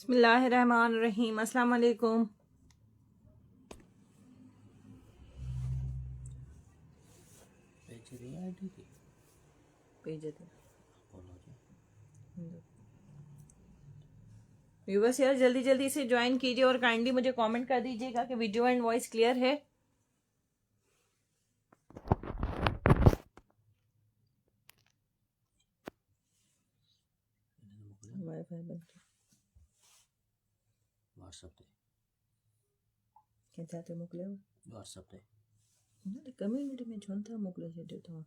बिस्मिल्लाहिर्रहमानिर्रहीम। अस्सलाम वालेकुम। व्यूवर्स यार जल्दी जल्दी से ज्वाइन कीजिए और काइंडली मुझे कमेंट कर दीजिएगा कि वीडियो एंड वॉइस क्लियर है। कैसे मोकले कम्युनिटी में झोंता मोकले छो तो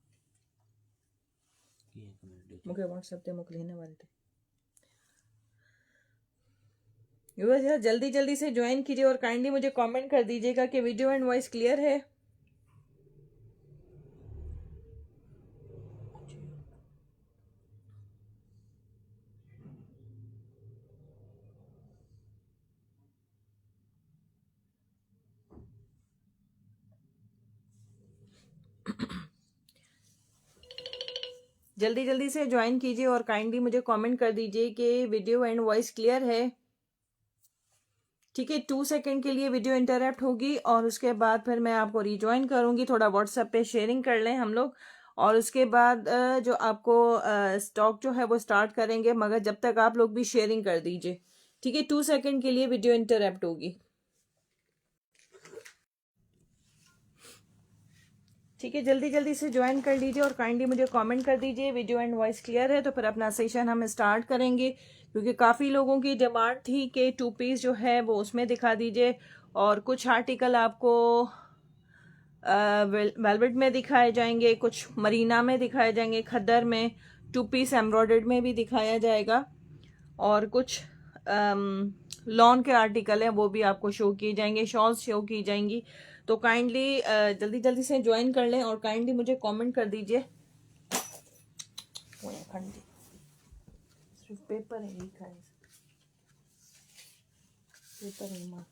मुझे व्हाट्सएप पे मोकले वाले थे। व्यूअर्स यार जल्दी जल्दी से ज्वाइन कीजिए और काइंडली मुझे कमेंट कर दीजिएगा कि वीडियो एंड वॉइस क्लियर है। जल्दी जल्दी से ज्वाइन कीजिए और काइंडली मुझे कमेंट कर दीजिए कि वीडियो एंड वॉइस क्लियर है। ठीक है, 2 सेकंड के लिए वीडियो इंटरप्ट होगी और उसके बाद फिर मैं आपको रिज्वाइन करूंगी। थोड़ा व्हाट्सएप पे शेयरिंग कर लें हम लोग और उसके बाद जो आपको स्टॉक जो है वो स्टार्ट करेंगे, मगर जब तक आप लोग भी शेयरिंग कर दीजिए। ठीक है, 2 सेकंड के लिए वीडियो इंटरप्ट होगी। ठीक है, जल्दी जल्दी से ज्वाइन कर लीजिए और काइंडली मुझे कमेंट कर दीजिए वीडियो एंड वॉइस क्लियर है, तो फिर अपना सेशन हम स्टार्ट करेंगे। क्योंकि काफ़ी लोगों की डिमांड थी कि 2 पीस जो है वो उसमें दिखा दीजिए और कुछ आर्टिकल आपको वेलवेट में दिखाए जाएंगे, कुछ मरीना में दिखाए जाएंगे, खद्दर में 2 पीस एम्ब्रॉयडर्ड में भी दिखाया जाएगा और कुछ लॉन के आर्टिकल हैं वो भी आपको शो किए जाएंगे, शॉल्स शो की जाएंगी। तो काइंडली जल्दी जल्दी से ज्वाइन कर लें और काइंडली मुझे कमेंट कर दीजिए। सिर्फ पेपर है, लिखा है पेपर है मार्क।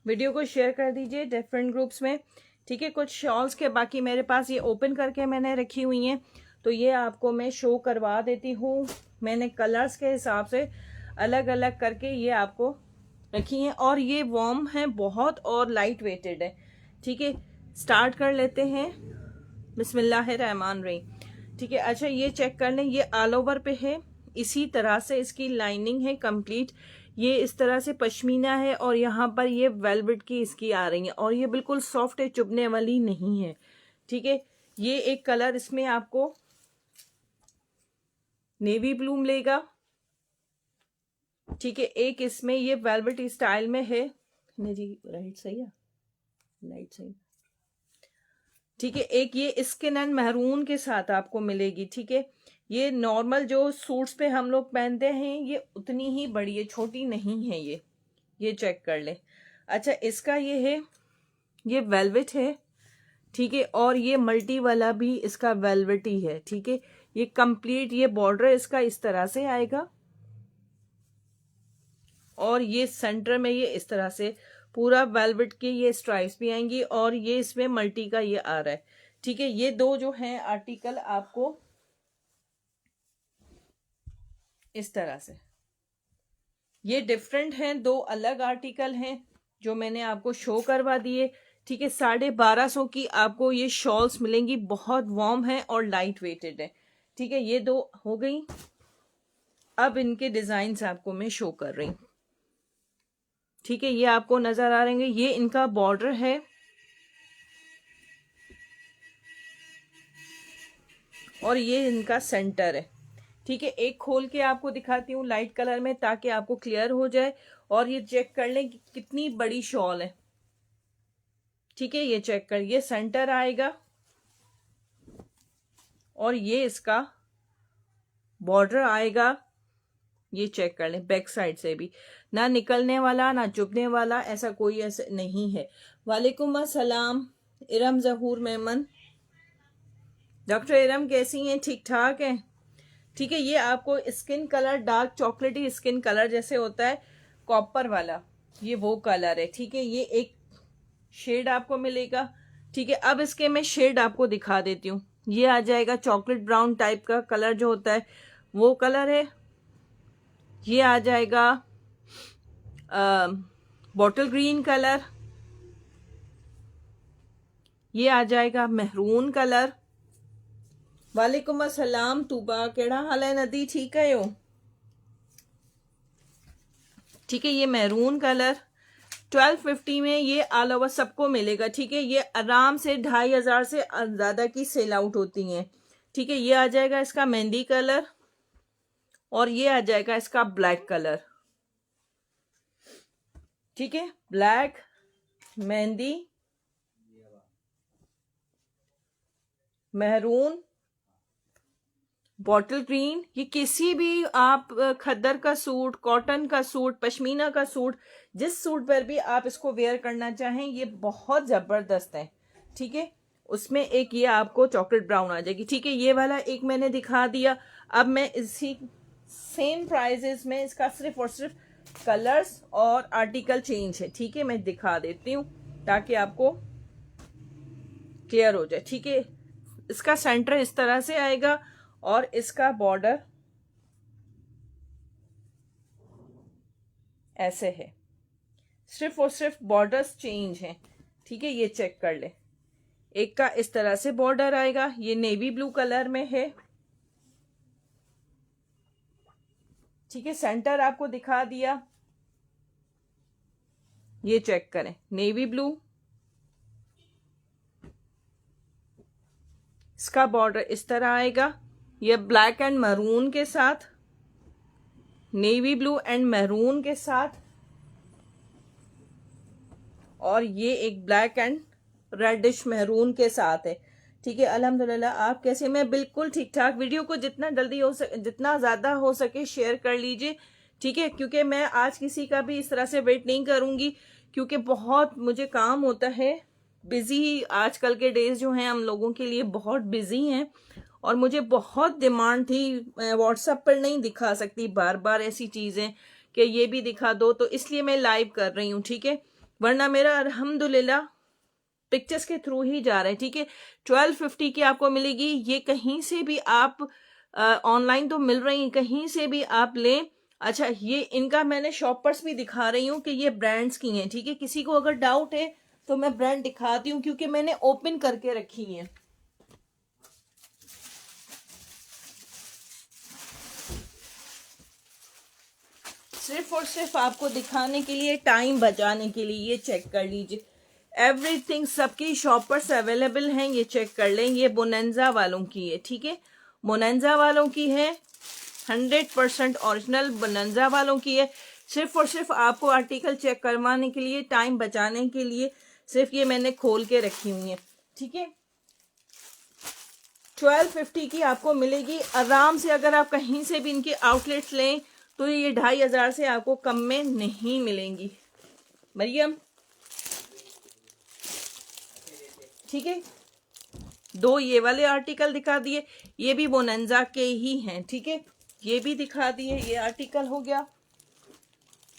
वीडियो को शेयर कर दीजिए डिफरेंट ग्रुप्स में। ठीक है, कुछ शॉल्स के बाकी मेरे पास ये ओपन करके मैंने रखी हुई हैं, तो ये आपको मैं शो करवा देती हूँ। मैंने कलर्स के हिसाब से अलग अलग करके ये आपको रखी हैं और ये वार्म है बहुत और लाइट वेटेड है। ठीक है, स्टार्ट कर लेते हैं। बिस्मिल्लाहिर्रहमानिर्रहीम। ठीक है, अच्छा ये चेक कर लें, ये ऑल ओवर पे है, इसी तरह से इसकी लाइनिंग है कंप्लीट। ये इस तरह से पश्मीना है और यहाँ पर ये वेलवेट की इसकी आ रही है और ये बिल्कुल सॉफ्ट है, चुभने वाली नहीं है। ठीक है, ये एक कलर इसमें आपको नेवी ब्लू मिलेगा। ठीक है, एक इसमें ये वेलवेट स्टाइल में है। नहीं जी, राइट सही है, लाइट सही। ठीक है, एक ये स्किन एंड महरून के साथ आपको मिलेगी। ठीक है, ये नॉर्मल जो सूट्स पे हम लोग पहनते हैं ये उतनी ही बड़ी है, छोटी नहीं है ये चेक कर ले। अच्छा, इसका ये है, ये वेलवेट है। ठीक है, और ये मल्टी वाला भी इसका वेलवेट ही है। ठीक है, ये कंप्लीट ये बॉर्डर इसका इस तरह से आएगा और ये सेंटर में ये इस तरह से पूरा वेलवेट के ये स्ट्राइप्स भी आएंगी और ये इसमें मल्टी का ये आ रहा है। ठीक है, ये दो जो हैं आर्टिकल आपको इस तरह से, ये डिफरेंट हैं, दो अलग आर्टिकल हैं जो मैंने आपको शो करवा दिए। ठीक है, 1250 की आपको ये शॉल्स मिलेंगी, बहुत वार्म है और लाइट वेटेड है। ठीक है, ये दो हो गई। अब इनके डिजाइन आपको मैं शो कर रही हूं। ठीक है, ये आपको नजर आ रहे हैं, ये इनका बॉर्डर है और ये इनका सेंटर है। ठीक है, एक खोल के आपको दिखाती हूँ लाइट कलर में ताकि आपको क्लियर हो जाए और ये चेक कर लें कि कितनी बड़ी शॉल है। ठीक है, ये चेक कर, ये सेंटर आएगा और ये इसका बॉर्डर आएगा। ये चेक कर लें, बैक साइड से भी ना निकलने वाला ना चुभने वाला, ऐसा कोई ऐसा नहीं है। वालेकुम अस्सलाम इरम जहूर मेमन। डॉक्टर इरम कैसी हैं? ठीक ठाक हैं? ठीक है, ये आपको स्किन कलर डार्क चॉकलेटी स्किन कलर जैसे होता है कॉपर वाला, ये वो कलर है। ठीक है, ये एक शेड आपको मिलेगा। ठीक है, अब इसके मैं शेड आपको दिखा देती हूँ। ये आ जाएगा चॉकलेट ब्राउन टाइप का कलर जो होता है वो कलर है। ये आ जाएगा बॉटल ग्रीन कलर। ये आ जाएगा मेहरून कलर। वालेकुम अस्सलाम तूबा, केड़ा हाल है नदी? ठीक है यो? ठीक है, ये मैरून कलर 1250 में ये ऑल ओवर सबको मिलेगा। ठीक है, ये आराम से 2500 से ज़्यादा की सेल आउट होती हैं। ठीक है, ये आ जाएगा इसका मेहंदी कलर और ये आ जाएगा इसका ब्लैक कलर। ठीक है, black, mehndi, maroon, bottle green. ये किसी भी आप खद्दर का सूट, कॉटन का सूट, पश्मीना का सूट, जिस सूट पर भी आप इसको वेयर करना चाहें ये बहुत ज़बरदस्त है। ठीक है, उसमें एक ये आपको चॉकलेट ब्राउन आ जाएगी। ठीक है, ये वाला एक मैंने दिखा दिया। अब मैं इसी सेम प्राइजेस में इसका सिर्फ और सिर्फ कलर्स और आर्टिकल चेंज है। ठीक है, मैं दिखा देती हूँ ताकि आपको क्लियर हो जाए। ठीक है, इसका सेंटर इस तरह से आएगा और इसका बॉर्डर ऐसे है, सिर्फ और सिर्फ बॉर्डर्स चेंज हैं। ठीक है, ये चेक कर ले। एक का इस तरह से बॉर्डर आएगा, ये नेवी ब्लू कलर में है। ठीक है, सेंटर आपको दिखा दिया। ये चेक करें, नेवी ब्लू, इसका बॉर्डर इस तरह आएगा। ये ब्लैक एंड मैरून के साथ, नेवी ब्लू एंड मैरून के साथ, और ये एक ब्लैक एंड रेडिश मैरून के साथ है। ठीक है, अल्हम्दुलिल्लाह। आप कैसे? मैं बिल्कुल ठीक ठाक। वीडियो को जितना जल्दी हो सके, जितना ज़्यादा हो सके शेयर कर लीजिए। ठीक है, क्योंकि मैं आज किसी का भी इस तरह से वेट नहीं करूँगी, क्योंकि बहुत मुझे काम होता है। बिजी आजकल के डेज जो हैं हम लोगों के लिए बहुत बिजी हैं और मुझे बहुत डिमांड थी। व्हाट्सएप पर नहीं दिखा सकती बार बार ऐसी चीज़ें कि ये भी दिखा दो, तो इसलिए मैं लाइव कर रही हूँ। ठीक है, वरना मेरा अल्हम्दुलिल्लाह पिक्चर्स के थ्रू ही जा रहे हैं। ठीक है, 1250 की आपको मिलेगी। ये कहीं से भी आप ऑनलाइन तो मिल रही हैं, कहीं से भी आप लें। अच्छा, ये इनका मैंने शॉपर्स भी दिखा रही हूँ कि ये ब्रांड्स की हैं। ठीक है, किसी को अगर डाउट है तो मैं ब्रांड दिखाती हूँ क्योंकि मैंने ओपन करके रखी है। सिर्फ और सिर्फ आपको दिखाने के लिए, टाइम बचाने के लिए। ये चेक कर लीजिए, एवरीथिंग सबकी शॉपर्स अवेलेबल हैं। ये चेक कर लें, ये बोनेंजा वालों की है। ठीक है, बोनेंजा वालों की है, 100% ओरिजिनल बोनेंजा वालों की है। सिर्फ और सिर्फ आपको आर्टिकल चेक करवाने के लिए, टाइम बचाने के लिए सिर्फ ये मैंने खोल के रखी हुई है। ठीक है, 1250 की आपको मिलेगी आराम से। अगर आप कहीं से भी इनके आउटलेट्स लें तो ये 2500 से आपको कम में नहीं मिलेंगी। मरियम, ठीक है, दो ये वाले आर्टिकल दिखा दिए, ये भी बोनेंजा के ही हैं। ठीक है, ये भी दिखा दिए, ये आर्टिकल हो गया।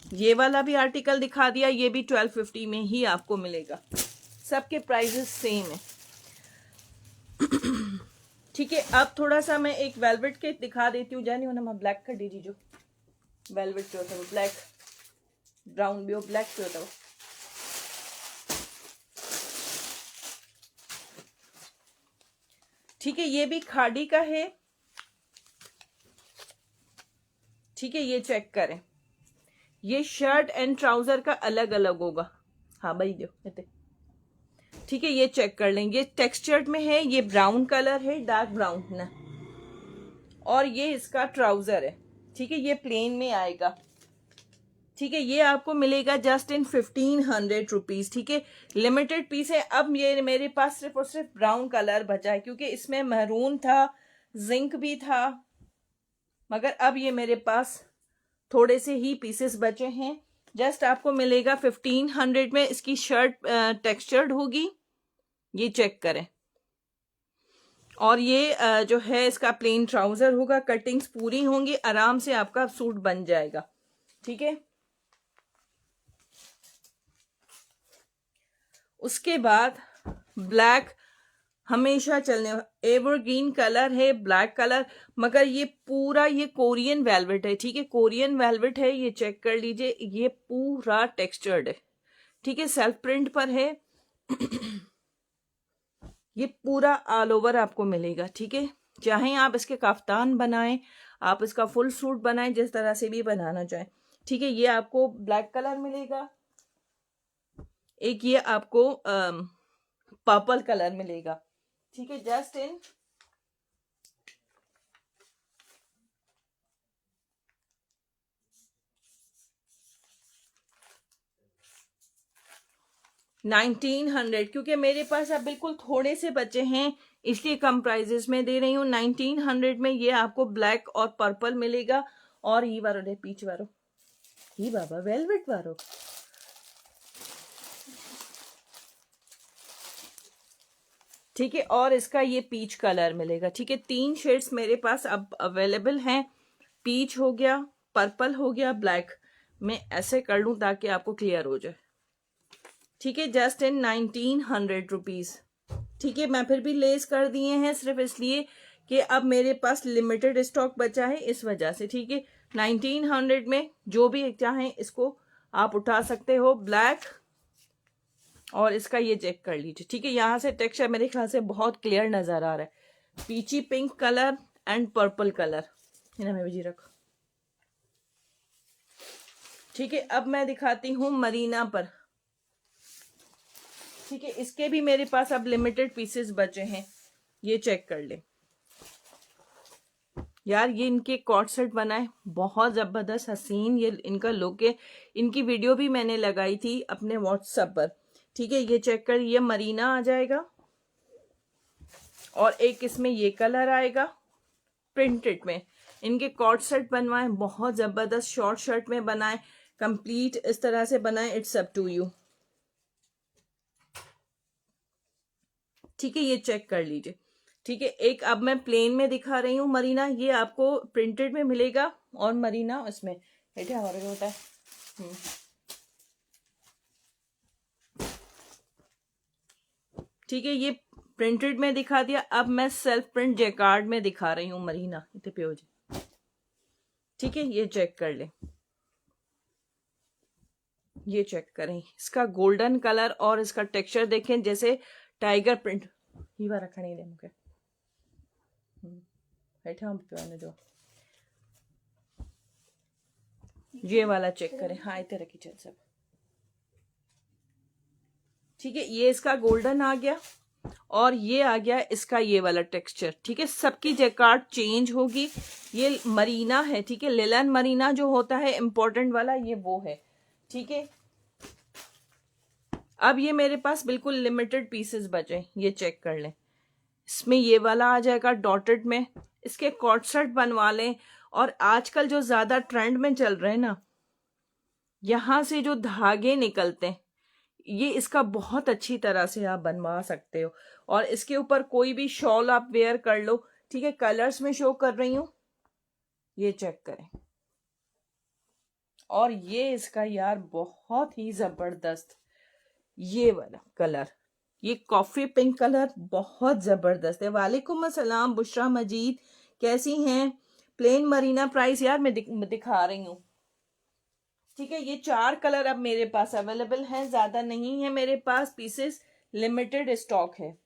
ये वाला भी आर्टिकल दिखा दिया, ये भी 1250 में ही आपको मिलेगा। सबके प्राइजेस सेम है। ठीक है, अब थोड़ा सा मैं एक वेलवेट के दिखा देती हूँ। जानी होना मैं ब्लैक कर दीजिए, जो वेलवेट जो होता है वो ब्लैक, ब्राउन भी हो, ब्लैक जो होता है। ठीक है, ये भी खाड़ी का है। ठीक है, ये चेक करें, ये शर्ट एंड ट्राउजर का अलग अलग होगा। हाँ भाई दो। ठीक है, ये चेक कर लेंगे, ये टेक्सचर्ड में है, ये ब्राउन कलर है, डार्क ब्राउन ना, और ये इसका ट्राउजर है। ठीक है, ये प्लेन में आएगा। ठीक है, ये आपको मिलेगा जस्ट इन 1500 रुपीज। ठीक है, लिमिटेड पीस है। अब ये मेरे पास सिर्फ और सिर्फ ब्राउन कलर बचा है क्योंकि इसमें महरून था, जिंक भी था, मगर अब ये मेरे पास थोड़े से ही पीसेस बचे हैं। जस्ट आपको मिलेगा 1500 में। इसकी शर्ट टेक्सचर्ड होगी, ये चेक करें। और ये जो है इसका प्लेन ट्राउजर होगा, कटिंग्स पूरी होंगी, आराम से आपका सूट बन जाएगा। ठीक है, उसके बाद ब्लैक हमेशा चलने एवरग्रीन कलर है, ब्लैक कलर, मगर ये पूरा ये कोरियन वेलवेट है। ठीक है, कोरियन वेलवेट है, ये चेक कर लीजिए, ये पूरा टेक्सचर्ड है। ठीक है, सेल्फ प्रिंट पर है। ये पूरा ऑल ओवर आपको मिलेगा। ठीक है, चाहे आप इसके काफ्तान बनाएं, आप इसका फुल सूट बनाएं, जिस तरह से भी बनाना चाहें। ठीक है, ये आपको ब्लैक कलर मिलेगा, एक ये आपको पर्पल कलर मिलेगा। ठीक है, जस्ट इन 1900, क्योंकि मेरे पास अब बिल्कुल थोड़े से बचे हैं, इसलिए कम प्राइजेस में दे रही हूँ। 1900 में ये आपको ब्लैक और पर्पल मिलेगा। और ये वारो दे पीच वारो, ये बाबा वेलवेट वारो। ठीक है, और इसका ये पीच कलर मिलेगा। ठीक है, 3 शेड्स मेरे पास अब अवेलेबल हैं। पीच हो गया, पर्पल हो गया, ब्लैक। मैं ऐसे कर लूं ताकि आपको क्लियर हो जाए। ठीक है, जस्ट इन 1900 रुपीज। ठीक है, मैं फिर भी लेस कर दिए हैं सिर्फ इसलिए कि अब मेरे पास लिमिटेड स्टॉक बचा है, इस वजह से। ठीक है, 1900 में जो भी चाहें इसको आप उठा सकते हो। ब्लैक और इसका ये चेक कर लीजिए। ठीक है, यहां से टेक्सचर मेरे ख्याल से बहुत क्लियर नजर आ रहा है। Peachy pink colour and purple colour, इन्हें मैं भी रखो। ठीक है, अब मैं दिखाती हूं मरीना पर। ठीक है, इसके भी मेरे पास अब लिमिटेड पीसेस बचे हैं, ये चेक कर ले यार। ये इनके कॉट सेट बनाए बहुत जबरदस्त हसीन, ये इनका लुक है। इनकी वीडियो भी मैंने लगाई थी अपने व्हाट्सएप पर। ठीक है, ये चेक कर, ये मरीना आ जाएगा और एक इसमें ये कलर आएगा प्रिंटेड में। इनके कॉट सेट बनवाए बहुत जबरदस्त, शॉर्ट शर्ट में बनाए, कंप्लीट इस तरह से बनाए। It's up to you. ठीक है, ये चेक कर लीजिए। ठीक है, एक अब मैं प्लेन में दिखा रही हूँ मरीना, ये आपको प्रिंटेड में मिलेगा और मरीना इसमें बेटे हमारे होता है। ठीक है, ये प्रिंटेड में दिखा दिया। अब मैं सेल्फ प्रिंट जैकार्ड में दिखा रही हूँ मरीना, इतने पे हो जी। ठीक है, ये चेक कर ले, ये चेक करें, इसका गोल्डन कलर और इसका टेक्सचर देखें जैसे टाइगर प्रिंट। ही बार रखा नहीं दे मुझे बैठे हम जो ये वाला चेक करें। हाँ, इतने रखी चल सब। ठीक है, ये इसका गोल्डन आ गया और ये आ गया इसका ये वाला टेक्सचर। ठीक है, सबकी जैकार्ड चेंज होगी। ये मरीना है, ठीक है, लिलन मरीना जो होता है इंपॉर्टेंट वाला, ये वो है। ठीक है, अब ये मेरे पास बिल्कुल लिमिटेड पीसेस बचे, ये चेक कर लें। इसमें ये वाला आ जाएगा डॉटेड में, इसके कॉट सेट बनवा लें। और आजकल जो ज्यादा ट्रेंड में चल रहे हैं ना, यहां से जो धागे निकलते हैं, ये इसका बहुत अच्छी तरह से आप बनवा सकते हो। और इसके ऊपर कोई भी शॉल आप वेयर कर लो। ठीक है, कलर्स में शो कर रही हूं, ये चेक करें। और ये इसका यार बहुत ही जबरदस्त ये वाला कलर, ये कॉफी पिंक कलर बहुत जबरदस्त है। वालेकुम अस्सलाम बुशरा मजीद, कैसी हैं? प्लेन मरीना प्राइस यार मैं दिखा रही हूँ। ठीक है, ये 4 कलर अब मेरे पास अवेलेबल हैं, ज्यादा नहीं है मेरे पास पीसेस, लिमिटेड स्टॉक है।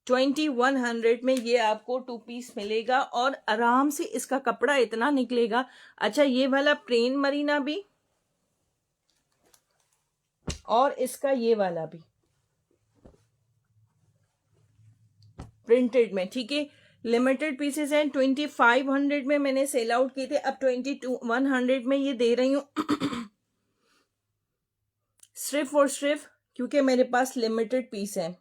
$2100 में ये आपको 2 पीस मिलेगा और आराम से इसका कपड़ा इतना निकलेगा। अच्छा, ये वाला प्लेन मरीना भी और इसका ये वाला भी प्रिंटेड में। ठीक है, लिमिटेड पीसेस हैं। 2500 में मैंने सेल आउट किए थे, अब 2100 में ये दे रही हूं सिर्फ और सिर्फ क्योंकि मेरे पास लिमिटेड पीस है।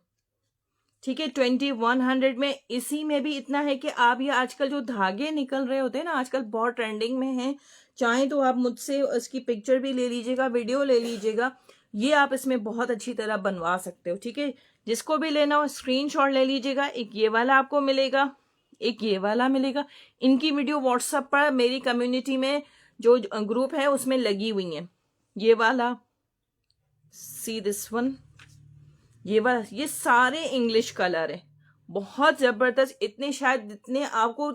ठीक है, 2100 में। इसी में भी इतना है कि आप ये आजकल जो धागे निकल रहे होते हैं ना, आजकल बहुत ट्रेंडिंग में है, चाहे तो आप मुझसे उसकी पिक्चर भी ले लीजिएगा, वीडियो ले लीजिएगा, ये आप इसमें बहुत अच्छी तरह बनवा सकते हो। ठीक है, जिसको भी लेना हो स्क्रीनशॉट ले लीजिएगा। एक ये वाला आपको मिलेगा, एक ये वाला मिलेगा। इनकी वीडियो व्हाट्सएप पर मेरी कम्युनिटी में जो ग्रुप है उसमें लगी हुई है। ये वाला, सी दिस वन, ये वाला, ये सारे इंग्लिश कलर है, बहुत जबरदस्त। इतने शायद जितने आपको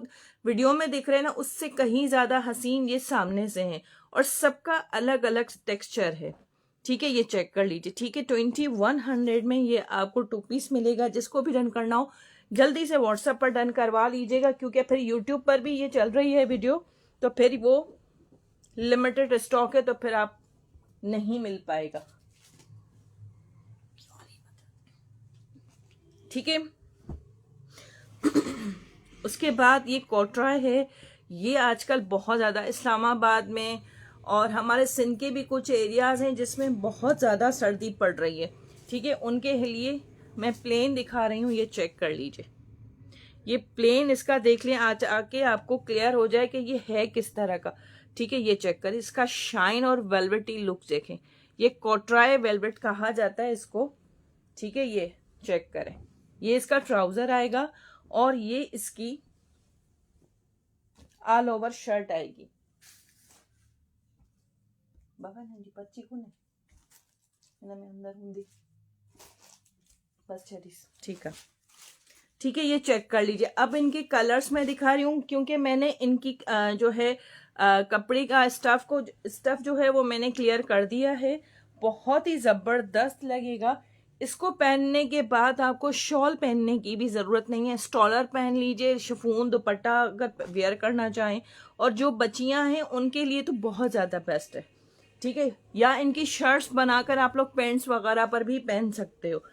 वीडियो में दिख रहे हैं ना, उससे कहीं ज्यादा हसीन ये सामने से हैं, और सबका अलग अलग टेक्सचर है। ठीक है, ये चेक कर लीजिए। ठीक है, 2100 में ये आपको 2 पीस मिलेगा। जिसको भी डन करना हो जल्दी से व्हाट्सएप पर डन करवा लीजिएगा, क्योंकि फिर यूट्यूब पर भी ये चल रही है वीडियो, तो फिर वो लिमिटेड स्टॉक है, तो फिर आप नहीं मिल पाएगा। ठीक है, उसके बाद ये कोटराय है। ये आजकल बहुत ज़्यादा इस्लामाबाद में और हमारे सिंध के भी कुछ एरियाज़ हैं जिसमें बहुत ज़्यादा सर्दी पड़ रही है। ठीक है, उनके लिए मैं प्लेन दिखा रही हूँ, ये चेक कर लीजिए। ये प्लेन इसका देख लें, आज आके आपको क्लियर हो जाए कि ये है किस तरह का। ठीक है, ये चेक करें, इसका शाइन और वेलवेटी लुक देखें। ये कोटराय वेलवेट कहा जाता है इसको। ठीक है, ये चेक करें। ये इसका ट्राउजर आएगा और ये इसकी ऑल ओवर शर्ट आएगी। बाबा ना जी पच्ची को नहीं मैं अंदर हूँ बस चलीस। ठीक है, ठीक है, ये चेक कर लीजिए। अब इनके कलर्स मैं दिखा रही हूँ, क्योंकि मैंने इनकी जो है कपड़े का स्टफ जो है वो मैंने क्लियर कर दिया है। बहुत ही जबरदस्त लगेगा। इसको पहनने के बाद आपको शॉल पहनने की भी ज़रूरत नहीं है, स्टॉलर पहन लीजिए, शिफॉन दुपट्टा अगर वेयर करना चाहें, और जो बच्चियां हैं उनके लिए तो बहुत ज़्यादा बेस्ट है। ठीक है, या इनकी शर्ट्स बनाकर आप लोग पैंट्स वगैरह पर भी पहन सकते हो।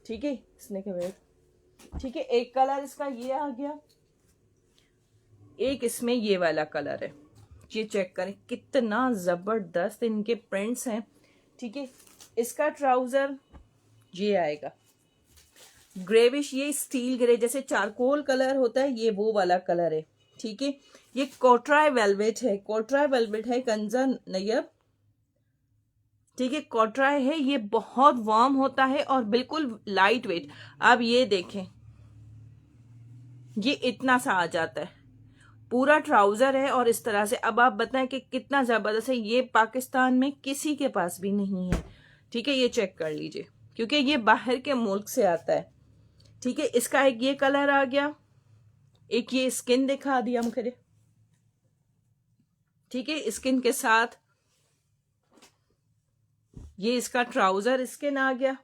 ठीक है, इसने के वेट। ठीक है, एक कलर इसका ये आ गया, एक इसमें ये वाला कलर है। ये चेक करें कितना ज़बरदस्त इनके प्रिंट्स हैं। ठीक है, इसका ट्राउज़र ये आएगा ग्रेविश, ये स्टील ग्रे जैसे चारकोल कलर होता है, ये वो वाला कलर है। ठीक है, ये कोटराय वेलवेट है, कोटराय वेलवेट है कंजा नयब। ठीक है, कोटराय है, ये बहुत वार्म होता है और बिल्कुल लाइट वेट। अब ये देखें, ये इतना सा आ जाता है, पूरा ट्राउजर है और इस तरह से। अब आप बताएं कि कितना जबरदस्त है। ये पाकिस्तान में किसी के पास भी नहीं है। ठीक है, ये चेक कर लीजिए, क्योंकि ये बाहर के मुल्क से आता है। ठीक है, इसका एक ये कलर आ गया, एक ये स्किन दिखा दिया मुझे। ठीक है, स्किन के साथ ये इसका ट्राउजर स्किन आ गया,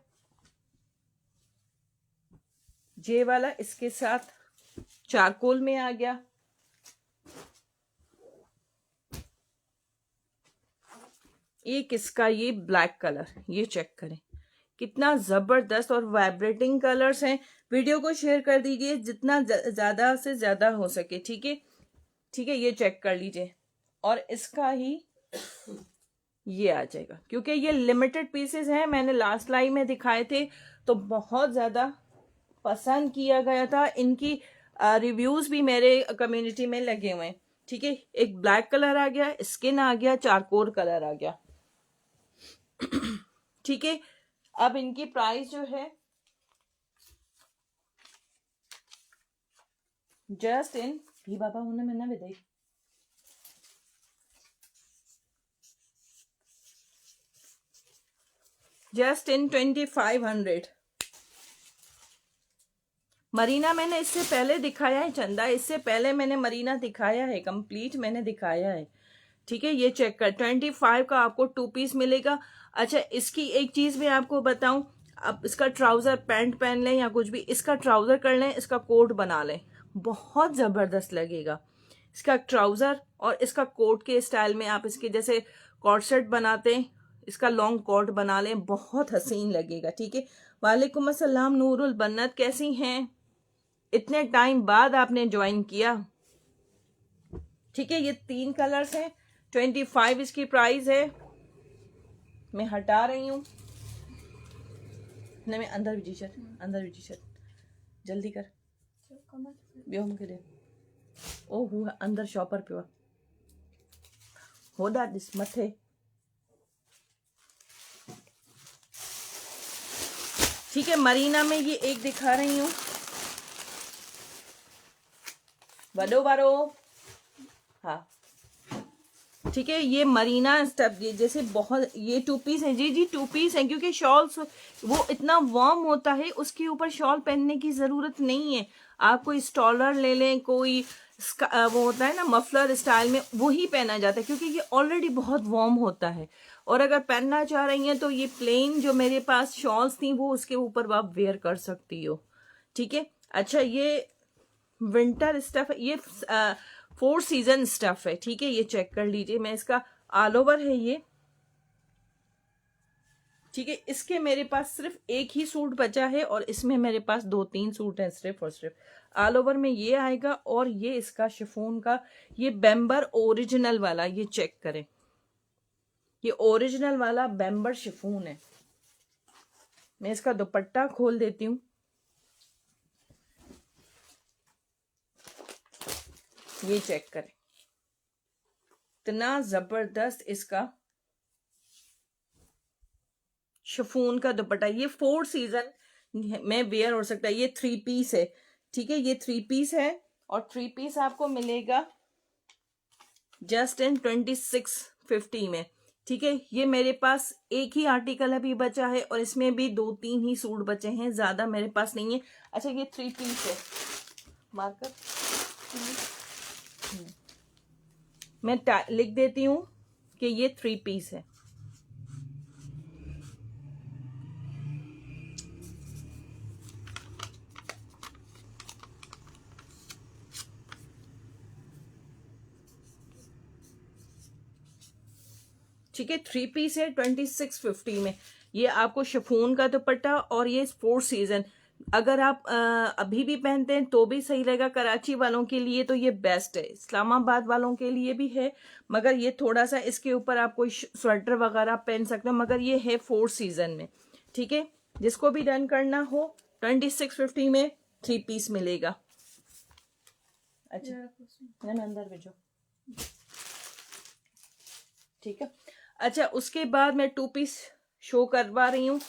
ये वाला इसके साथ चारकोल में आ गया। एक इसका ये ब्लैक कलर, ये चेक करें कितना जबरदस्त और वाइब्रेटिंग कलर्स हैं। वीडियो को शेयर कर दीजिए जितना ज्यादा से ज्यादा हो सके। ठीक है, ठीक है, ये चेक कर लीजिए। और इसका ही ये आ जाएगा, क्योंकि ये लिमिटेड पीसेस हैं, मैंने लास्ट लाइव में दिखाए थे तो बहुत ज्यादा पसंद किया गया था। इनकी रिव्यूज भी मेरे कम्युनिटी में लगे हुए हैं। ठीक है, एक ब्लैक कलर आ गया, स्किन आ गया, चारकोल कलर आ गया। ठीक है, अब इनकी प्राइस जो है जस्ट इन भी बाबा होने में ना विदाई जस्ट इन 2500। मरीना मैंने इससे पहले दिखाया है चंदा, इससे पहले मैंने मरीना दिखाया है, कंप्लीट मैंने दिखाया है। ठीक है, ये चेक कर 25 का आपको 2 पीस मिलेगा। अच्छा, इसकी एक चीज मैं आपको बताऊं, आप इसका ट्राउजर पैंट पहन लें या कुछ भी, इसका ट्राउजर कर लें, इसका कोट बना लें, बहुत जबरदस्त लगेगा। इसका ट्राउजर और इसका कोट के स्टाइल में आप इसके जैसे कॉर्ड सेट बनाते हैं, इसका लॉन्ग कोट बना लें, बहुत हसीन लगेगा। ठीक है, वालेकुम अस्सलाम नूरुल बन्नत, कैसी हैं? इतने टाइम बाद आपने ज्वाइन किया। ठीक है, ये 3 कलर्स हैं, 25 इसकी प्राइस है। मैं हटा रही हूं, इतने में अंदर विजी शर्ट, अंदर विजी शर्ट, जल्दी कर बियो मूंखे ॾे। ओ हू अंदर शॉपर पियो आहे, होॾा ॾिस मथे। ठीक है, मरीना में ये एक दिखा रही हूँ, वडो वारो। हाँ ठीक है, ये मरीना स्टफ, ये जैसे बहुत, ये 2 पीस है जी, 2 पीस है, क्योंकि शॉल्स वो इतना वार्म होता है, उसके ऊपर शॉल पहनने की जरूरत नहीं है। आप कोई स्टॉलर ले लें, कोई वो होता है ना मफलर स्टाइल में, वो ही पहना जाता है, क्योंकि ये ऑलरेडी बहुत वार्म होता है। और अगर पहनना चाह रही हैं तो ये प्लेन जो मेरे पास शॉल्स थी वो उसके ऊपर आप वेयर कर सकती हो। ठीक है, अच्छा ये विंटर स्टफ है, ये 4 सीजन स्टफ है। ठीक है, ये चेक कर लीजिए, मैं इसका ऑल ओवर है ये। ठीक है, इसके मेरे पास सिर्फ एक ही सूट बचा है और इसमें मेरे पास 2-3 सूट हैं सिर्फ और सिर्फ। ऑल ओवर में ये आएगा और ये इसका शिफॉन का, ये बेम्बर ओरिजिनल वाला, ये चेक करें, ये ओरिजिनल वाला बेम्बर शिफॉन है। मैं इसका दुपट्टा खोल देती हूँ, ये चेक करें, इतना जबरदस्त इसका शिफॉन का दुपट्टा। ये 4 सीजन में वेयर हो सकता है। ये 3 पीस है। ठीक है, ये 3 पीस है और 3 पीस आपको मिलेगा जस्ट इन 2650 में। ठीक है, ये मेरे पास एक ही आर्टिकल अभी बचा है और इसमें भी 2-3 ही सूट बचे हैं, ज्यादा मेरे पास नहीं है। अच्छा ये 3 पीस है, मार्कर मैं लिख देती हूं कि ये 3 पीस है। ठीक है, 3 पीस है 2650 में। ये आपको शिफॉन का दुपट्टा और ये 4 सीजन। अगर आप अभी भी पहनते हैं तो भी सही रहेगा। कराची वालों के लिए तो ये बेस्ट है, इस्लामाबाद वालों के लिए भी है, मगर ये थोड़ा सा इसके ऊपर आप कोई स्वेटर वगैरह पहन सकते हो, मगर ये है 4 सीजन में। ठीक है, जिसको भी डन करना हो 2650 में 3 पीस मिलेगा। अच्छा मैं अंदर भेजो। ठीक है, अच्छा उसके बाद मैं 2 पीस शो करवा रही हूँ।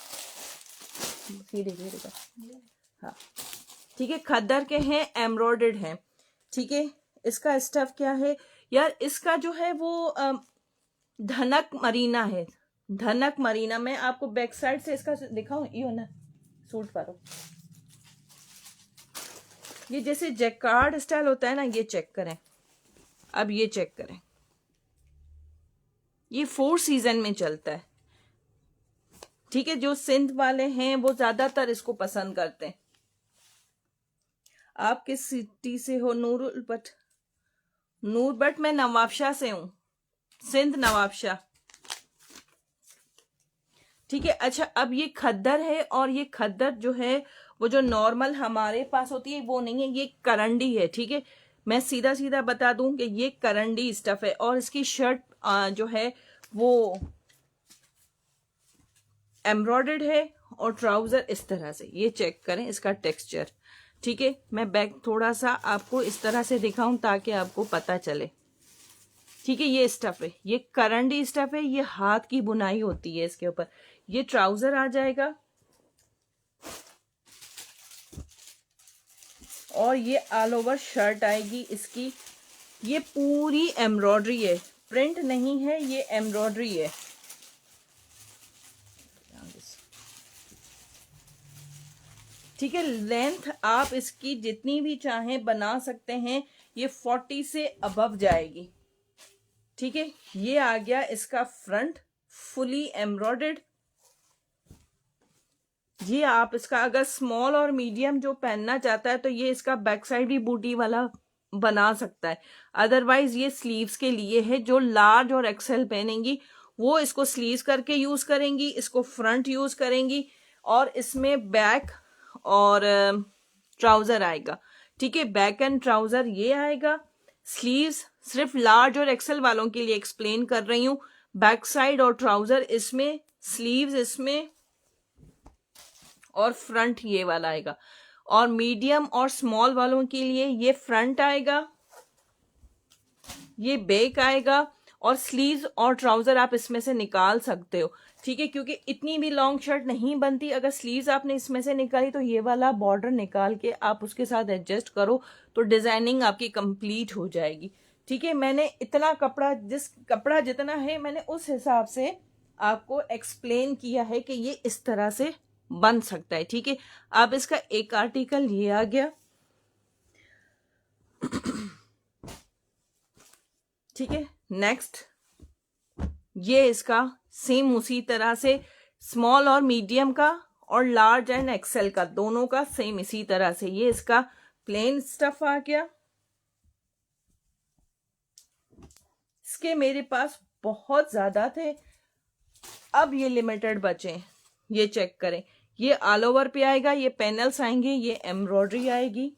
हाँ ठीक है, खद्दर के हैं, एम्ब्रॉयडर्ड हैं। ठीक है, इसका स्टफ क्या है यार, इसका जो है वो धनक मरीना है, धनक मरीना। मैं आपको बैक साइड से इसका दिखाऊं, ये ना सूट पर ये जैसे जैकार्ड स्टाइल होता है ना, ये चेक करें। अब ये चेक करें, ये 4 सीजन में चलता है। ठीक है, जो सिंध वाले हैं वो ज्यादातर इसको पसंद करते हैं। आप किस सिटी से हो? नूर बट मैं नवाबशाह से हूं, सिंध नवाबशाह। ठीक है, अच्छा अब ये खद्दर है और ये खद्दर जो है वो जो नॉर्मल हमारे पास होती है वो नहीं है, ये करंडी है। ठीक है, मैं सीधा सीधा बता दूं कि ये करंडी स्टफ है और इसकी शर्ट जो है वो एम्ब्रॉयडर्ड है और ट्राउजर इस तरह से, ये चेक करें इसका टेक्सचर। ठीक है, मैं बैक थोड़ा सा आपको इस तरह से दिखाऊं ताकि आपको पता चले। ठीक है, ये स्टफ है, ये करंडी स्टफ है, ये हाथ की बुनाई होती है इसके ऊपर। ये ट्राउजर आ जाएगा और ये ऑल ओवर शर्ट आएगी इसकी। ये पूरी एम्ब्रॉयडरी है, प्रिंट नहीं है, ये एम्ब्रॉयडरी है। ठीक है, लेंथ आप इसकी जितनी भी चाहें बना सकते हैं, ये 40 से अबव जाएगी। ठीक है, ये आ गया इसका फ्रंट फुली एम्ब्रॉयडर्ड। ये आप इसका अगर स्मॉल और मीडियम जो पहनना चाहता है तो ये इसका बैक साइड भी बूटी वाला बना सकता है, अदरवाइज ये स्लीव्स के लिए है। जो लार्ज और एक्सेल पहनेंगी वो इसको स्लीव्स करके यूज करेंगी, इसको फ्रंट यूज करेंगी और इसमें बैक और ट्राउजर आएगा। ठीक है, बैक एंड ट्राउजर ये आएगा। स्लीव्स सिर्फ लार्ज और एक्सेल वालों के लिए एक्सप्लेन कर रही हूं। बैक साइड और ट्राउजर इसमें, स्लीव्स इसमें और फ्रंट ये वाला आएगा। और मीडियम और स्मॉल वालों के लिए ये फ्रंट आएगा, ये बैक आएगा, और स्लीव्स और ट्राउजर आप इसमें से निकाल सकते हो, ठीक है, क्योंकि इतनी भी लॉन्ग शर्ट नहीं बनती। अगर स्लीव्स आपने इसमें से निकाली तो ये वाला बॉर्डर निकाल के आप उसके साथ एडजस्ट करो तो डिजाइनिंग आपकी कंप्लीट हो जाएगी, ठीक है। मैंने इतना कपड़ा, जिस कपड़ा जितना है मैंने उस हिसाब से आपको एक्सप्लेन किया है कि ये इस तरह से बन सकता है, ठीक है। अब इसका एक आर्टिकल ये आ गया, ठीक है। नेक्स्ट ये इसका सेम उसी तरह से स्मॉल और मीडियम का और लार्ज एंड एक्सेल का दोनों का सेम इसी तरह से ये इसका प्लेन स्टफ आ गया। इसके मेरे पास बहुत ज्यादा थे, अब ये लिमिटेड बचे, ये चेक करें। ये ऑल ओवर पे आएगा, ये पैनल्स आएंगे, ये एम्ब्रॉयडरी आएगी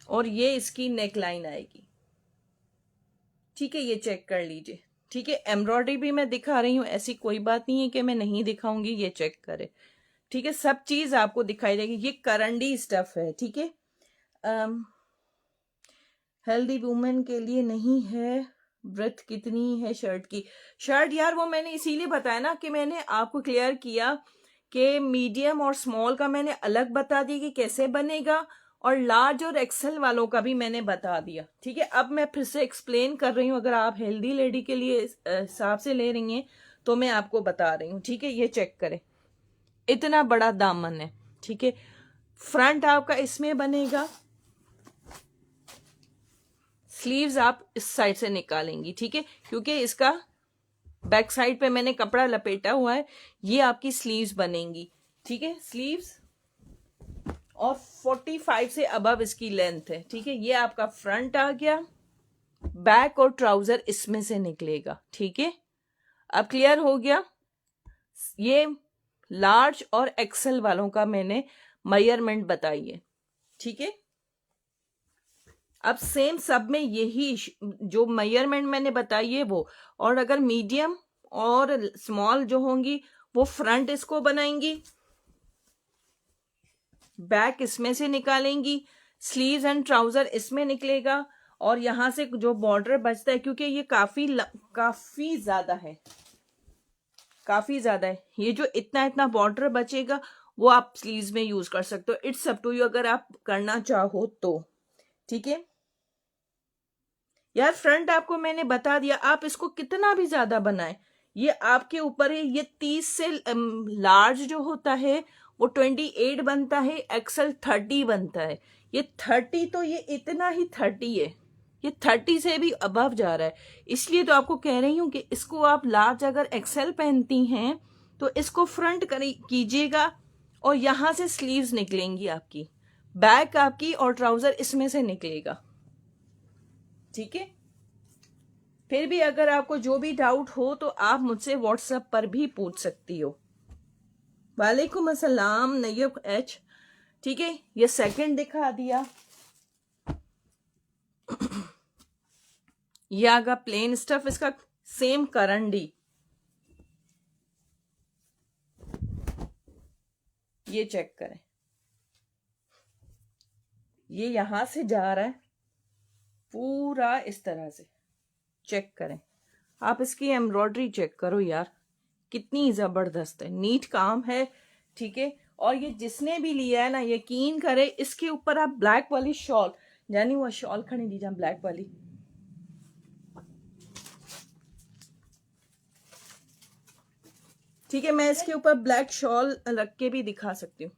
और ये इसकी नेक लाइन आएगी, ठीक है। ये चेक कर लीजिए, ठीक है। एम्ब्रॉयडरी भी मैं दिखा रही हूं, ऐसी कोई बात नहीं है कि मैं नहीं दिखाऊंगी, ये चेक करें, ठीक है। सब चीज आपको दिखाई देगी। ये करंडी स्टफ है, ठीक है। हेल्दी वुमेन के लिए नहीं है। ब्रेथ कितनी है शर्ट की? शर्ट यार वो मैंने इसीलिए बताया ना कि मैंने आपको क्लियर किया कि मीडियम और स्मॉल का मैंने अलग बता दिया कि कैसे बनेगा, और लार्ज और एक्सेल वालों का भी मैंने बता दिया, ठीक है। अब मैं फिर से एक्सप्लेन कर रही हूँ, अगर आप हेल्दी लेडी के लिए हिसाब से ले रही हैं तो मैं आपको बता रही हूँ, ठीक है। ये चेक करें, इतना बड़ा दामन है, ठीक है। फ्रंट आपका इसमें बनेगा, स्लीव्स आप इस साइड से निकालेंगी, ठीक है, क्योंकि इसका बैक साइड पे मैंने कपड़ा लपेटा हुआ है। ये आपकी स्लीव्स बनेंगी, ठीक है, स्लीव्स, और 45 से अबव इसकी लेंथ है, ठीक है। ये आपका फ्रंट आ गया, बैक और ट्राउजर इसमें से निकलेगा, ठीक है। अब क्लियर हो गया। ये लार्ज और एक्सेल वालों का मैंने मेजरमेंट बताई है, ठीक है। अब सेम सब में यही जो मेजरमेंट मैंने बताई है वो, और अगर मीडियम और स्मॉल जो होंगी वो फ्रंट इसको बनाएंगी, बैक इसमें से निकालेंगी, स्लीव्स एंड ट्राउजर इसमें निकलेगा, और यहां से जो बॉर्डर बचता है, क्योंकि ये काफी ज्यादा है, काफी ज्यादा है, ये जो इतना इतना बॉर्डर बचेगा वो आप स्लीव्स में यूज कर सकते हो। इट्स अप टू यू, अगर आप करना चाहो तो, ठीक है। यार फ्रंट आपको मैंने बता दिया, आप इसको कितना भी ज्यादा बनाएं ये आपके ऊपर है। ये 30 से लार्ज जो होता है वो 28 बनता है, एक्सेल 30 बनता है। ये 30 तो ये इतना ही 30 है, ये 30 से भी अबव जा रहा है। इसलिए तो आपको कह रही हूं कि इसको आप लार्ज अगर एक्सेल पहनती हैं तो इसको फ्रंट कीजिएगा, और यहां से स्लीव्स निकलेंगी आपकी, बैक आपकी और ट्राउजर इसमें से निकलेगा, ठीक है। फिर भी अगर आपको जो भी डाउट हो तो आप मुझसे व्हाट्सएप पर भी पूछ सकती हो। वालेकुम अस्सलाम नैयब एच, ठीक है। ये सेकंड दिखा दिया। ये आगा प्लेन स्टफ, इसका सेम करंडी, ये चेक करें, ये यहां से जा रहा है पूरा इस तरह से, चेक करें आप। इसकी एम्ब्रॉयडरी चेक करो यार, कितनी जबरदस्त है, नीट काम है, ठीक है। और ये जिसने भी लिया है ना, यकीन करे इसके ऊपर आप ब्लैक वाली शॉल, यानी वो शॉल खड़ी दी जा ब्लैक वाली, ठीक है। मैं इसके ऊपर ब्लैक शॉल रख के भी दिखा सकती हूँ।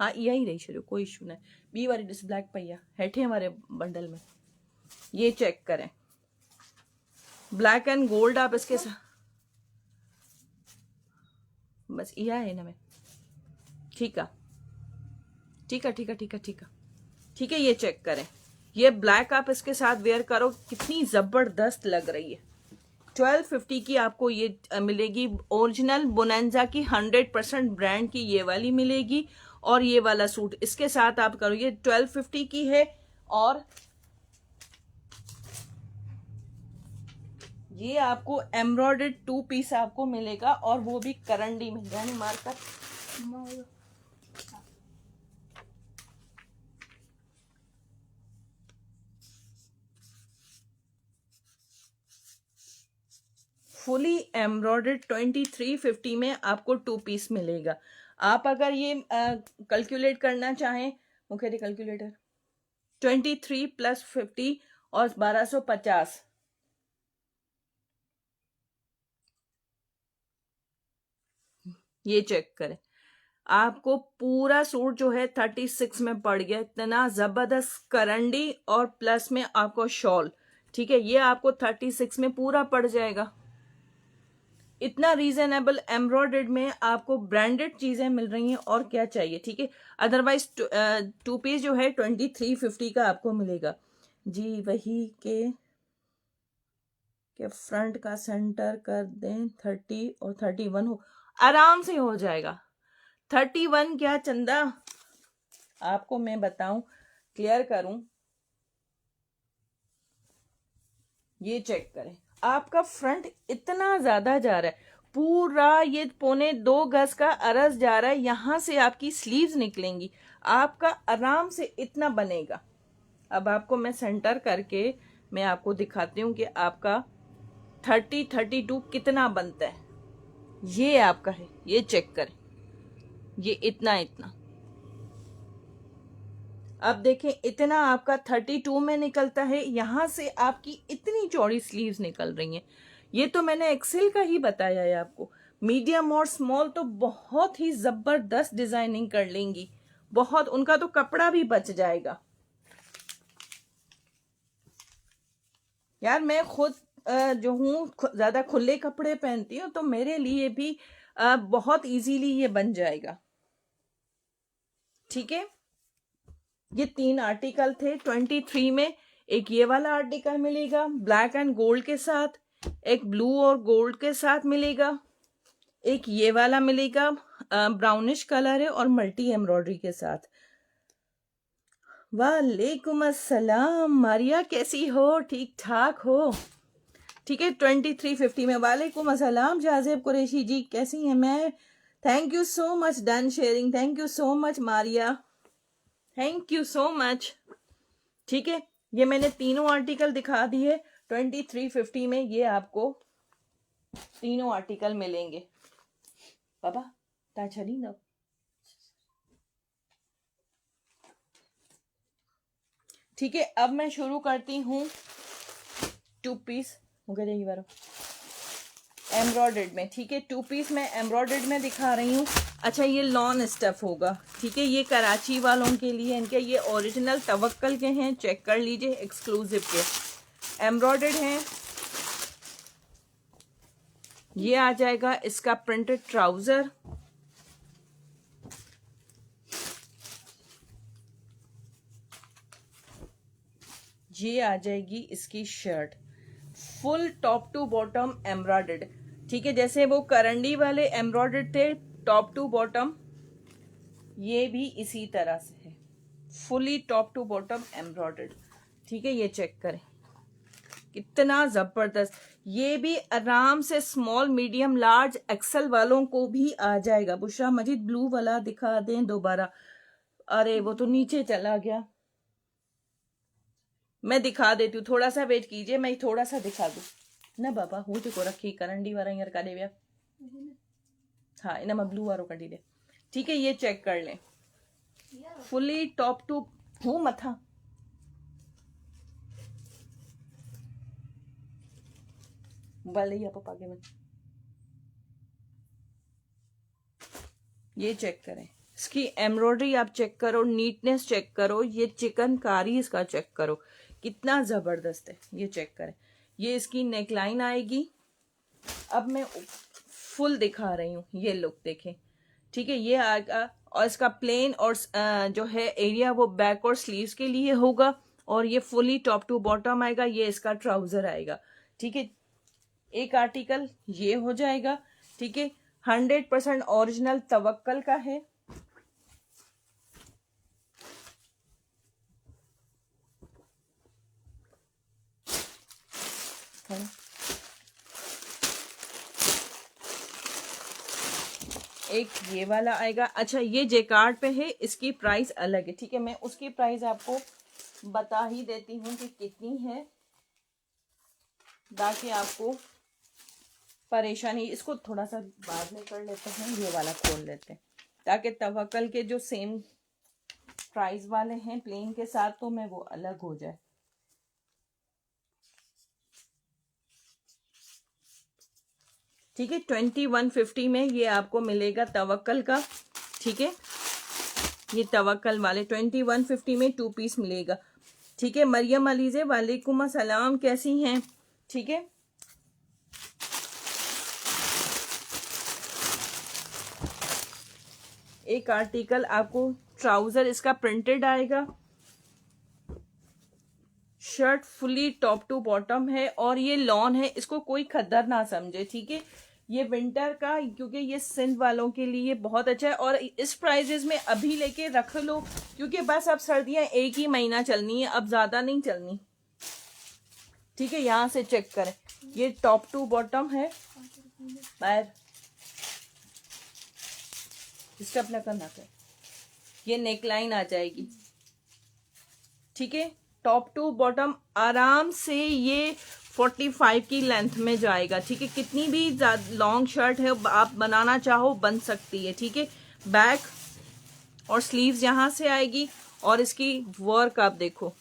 हाँ यही रही शुरू, कोई इशू नहीं। बी वाली डिस ब्लैक पहिया हेठे हमारे बंडल में, ये चेक करें, ब्लैक एंड गोल्ड आप इसके साथ, बस यह है ना मैं, ठीक है, ठीक है, ठीक है, ठीक है, ठीक है, ठीक है। ये चेक करें, ये ब्लैक आप इसके साथ वेयर करो, कितनी जबरदस्त लग रही है। 1250 की आपको ये मिलेगी, ओरिजिनल बोनांजा की 100% ब्रांड की ये वाली मिलेगी, और ये वाला सूट इसके साथ आप करो, ये 1250 की है, और ये आपको एम्ब्रॉयडर्ड 2 पीस आपको मिलेगा और वो भी करंडी में, यानी मार्कर फुली एम्ब्रॉयडर्ड 2350 में आपको 2 पीस मिलेगा। आप अगर ये कैलकुलेट करना चाहें, मुझे कैलकुलेटर 23 + 50 और 1250, ये चेक करें, आपको पूरा सूट जो है 36 में पड़ गया। इतना जबरदस्त करंडी और प्लस में आपको शॉल, ठीक है, ये आपको 36 में पूरा पड़ जाएगा। इतना रीजनेबल एम्ब्रॉयडर्ड में आपको ब्रांडेड चीजें मिल रही हैं, और क्या चाहिए, ठीक है। अदरवाइज 2 पीस जो है 2350 का आपको मिलेगा जी। वही के फ्रंट का सेंटर कर दें 30 और 31 हो, आराम से हो जाएगा। 31 क्या चंदा, आपको मैं बताऊं, क्लियर करूं, ये चेक करें, आपका फ्रंट इतना ज्यादा जा रहा है, पूरा ये 1.25 गज का अरज जा रहा है, यहां से आपकी स्लीव्स निकलेंगी, आपका आराम से इतना बनेगा। अब आपको मैं सेंटर करके मैं आपको दिखाती हूँ कि आपका 32 कितना बनता है। ये आपका है, ये चेक करें, ये इतना इतना, अब देखें इतना आपका 32 में निकलता है, यहां से आपकी इतनी चौड़ी स्लीव्स निकल रही हैं। ये तो मैंने एक्सेल का ही बताया है आपको। मीडियम और स्मॉल तो बहुत ही जबरदस्त डिजाइनिंग कर लेंगी, बहुत, उनका तो कपड़ा भी बच जाएगा। यार मैं खुद जो हूँ ज्यादा खुले कपड़े पहनती हूँ, तो मेरे लिए भी बहुत इजीली ये बन जाएगा, ठीक है। ये 3 आर्टिकल थे 23 में। एक ये वाला आर्टिकल मिलेगा ब्लैक एंड गोल्ड के साथ, एक ब्लू और गोल्ड के साथ मिलेगा, एक ये वाला मिलेगा ब्राउनिश कलर है और मल्टी एम्ब्रॉयडरी के साथ। वालेकुम अस्सलाम मारिया, कैसी हो, ठीक ठाक हो, ठीक है। 2350 में। वालेकुम अस्सलाम जाजेब कुरैशी जी, कैसी हैं? मैं thank you so much, done sharing, thank you so much Maria, thank you so much, ठीक है। ये मैंने तीनों आर्टिकल दिखा दिए 2350 में, ये आपको तीनों आर्टिकल मिलेंगे। बाबा ताछली ना, ठीक है। अब मैं शुरू करती हूँ 2 पीस एम्ब्रॉयडर्ड में, ठीक है। 2 पीस मैं एम्ब्रॉयडर्ड में दिखा रही हूँ। अच्छा, ये लॉन स्टफ होगा, ठीक है, ये कराची वालों के लिए, इनके ये ओरिजिनल तवक्कल के हैं, चेक कर लीजिए, एक्सक्लूसिव के एम्ब्रॉयडर्ड हैं। ये आ जाएगा इसका प्रिंटेड ट्राउजर, ये आ जाएगी इसकी shirt, full top to bottom embroidered, ठीक है। जैसे वो करंडी वाले एम्ब्रॉयडर्ड थे टॉप टू बॉटम, ये भी इसी तरह से है, fully top to bottom embroidered, ठीक है। ये चेक करें कितना जबरदस्त, ये भी आराम से स्मॉल मीडियम लार्ज एक्सेल वालों को भी आ जाएगा। बुशरा मजीद ब्लू वाला दिखा दें दोबारा, अरे वो तो नीचे चला गया, मैं दिखा देती हूँ, थोड़ा सा वेट कीजिए, मैं थोड़ा सा दिखा दूँ ना बाबा। हो चुको रखी करंडी वाला यार का देव्या, हाँ इना ब्लू वालों का दे, ठीक है। ये चेक कर लें, फुली टॉप टू हूँ मथा, मोबाइल ही आप आगे में, ये चेक करें, इसकी एम्ब्रॉयडरी आप चेक करो, नीटनेस चेक करो, ये चिकनकारी इसका चेक करो कितना जबरदस्त है, ये चेक करें। ये इसकी नेकलाइन आएगी। अब मैं फुल दिखा रही हूँ, ये लुक देखें, ठीक है। ये आएगा और इसका प्लेन और जो है एरिया वो बैक और स्लीव्स के लिए होगा, और ये फुली टॉप टू बॉटम आएगा, ये इसका ट्राउजर आएगा, ठीक है। एक आर्टिकल ये हो जाएगा, ठीक है। 100% ओरिजिनल तवक्कल का है, एक ये वाला आएगा। अच्छा ये जेकार्ड पे है, इसकी प्राइस अलग है, ठीक है। मैं उसकी प्राइस आपको बता ही देती हूँ कि कितनी है, ताकि आपको परेशानी। इसको थोड़ा सा बाद में कर लेते हैं, ये वाला खोल लेते हैं, ताकि तवक्कल के जो सेम प्राइस वाले हैं प्लेन के साथ, तो मैं वो अलग हो जाए। ठीक है, 2150 में ये आपको मिलेगा तवक्कल का। ठीक है, ये तवक्कल वाले 2150 में 2 पीस मिलेगा। ठीक है, मरियम अलीजे वालेकुम अस्सलाम, कैसी हैं? ठीक है, एक आर्टिकल आपको ट्राउजर इसका प्रिंटेड आएगा, shirt fully top to bottom है, और ये लॉन है, इसको कोई खद्दर ना समझे। ठीक है, ये विंटर का, क्योंकि ये सिंध वालों के लिए बहुत अच्छा है, और इस प्राइजेस में अभी लेके रख लो, क्योंकि बस अब सर्दियां एक ही महीना चलनी है, अब ज्यादा नहीं चलनी। ठीक है, यहां से चेक करें, ये टॉप टू बॉटम है, पैर इसका अपना करना है, ये नेकलाइन आ जाएगी। ठीक है, टॉप टू बॉटम आराम से ये 45 की लेंथ में जाएगा। ठीक है, कितनी भी लॉन्ग शर्ट है आप बनाना चाहो बन सकती है। ठीक है, बैक और स्लीव्स यहां से आएगी, और इसकी वर्क आप देखो,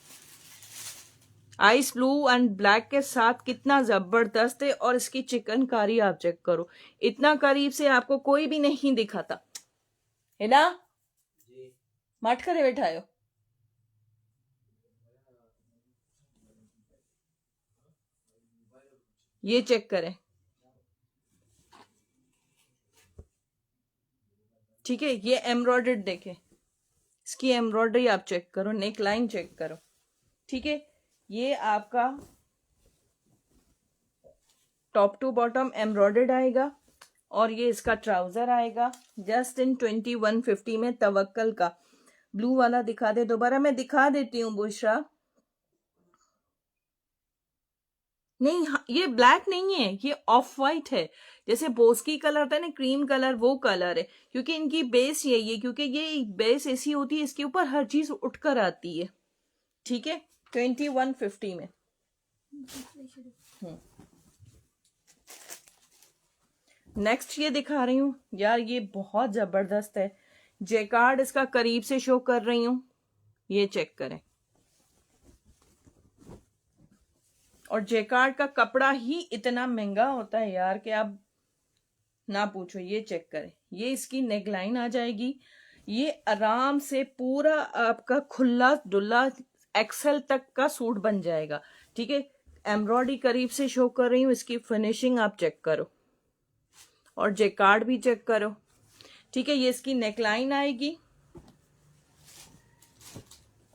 आइस ब्लू एंड ब्लैक के साथ कितना जबरदस्त है, और इसकी चिकनकारी आप चेक करो, इतना करीब से आपको कोई भी नहीं दिखाता है ना। मट करे बैठायो, ये चेक करें। ठीक है, ये एम्ब्रॉयडर्ड देखें, इसकी एम्ब्रॉयडरी आप चेक करो, नेक लाइन चेक करो। ठीक है, ये आपका टॉप टू बॉटम एम्ब्रॉयडर्ड आएगा, और ये इसका ट्राउजर आएगा जस्ट इन 2150 में तवक्कल का। ब्लू वाला दिखा दे दोबारा, मैं दिखा देती हूँ बुशरा। नहीं, ये ब्लैक नहीं है, ये ऑफ वाइट है, जैसे बोस्की कलर था ना, क्रीम कलर, वो कलर है, क्योंकि इनकी बेस यही है, क्योंकि ये बेस ऐसी होती है, इसके ऊपर हर चीज उठकर आती है। ठीक है, 2150 में। नेक्स्ट ये दिखा रही हूँ यार, ये बहुत जबरदस्त है, जेकार्ड इसका करीब से शो कर रही हूँ, ये चेक करें। और जेकार्ड का कपड़ा ही इतना महंगा होता है यार कि आप ना पूछो। ये चेक करें, ये इसकी नेकलाइन आ जाएगी, ये आराम से पूरा आपका खुला डुल्ला एक्सेल तक का सूट बन जाएगा। ठीक है, एम्ब्रॉयडरी करीब से शो कर रही हूँ, इसकी फिनिशिंग आप चेक करो, और जेकार्ड भी चेक करो। ठीक है, ये इसकी नेकलाइन आएगी,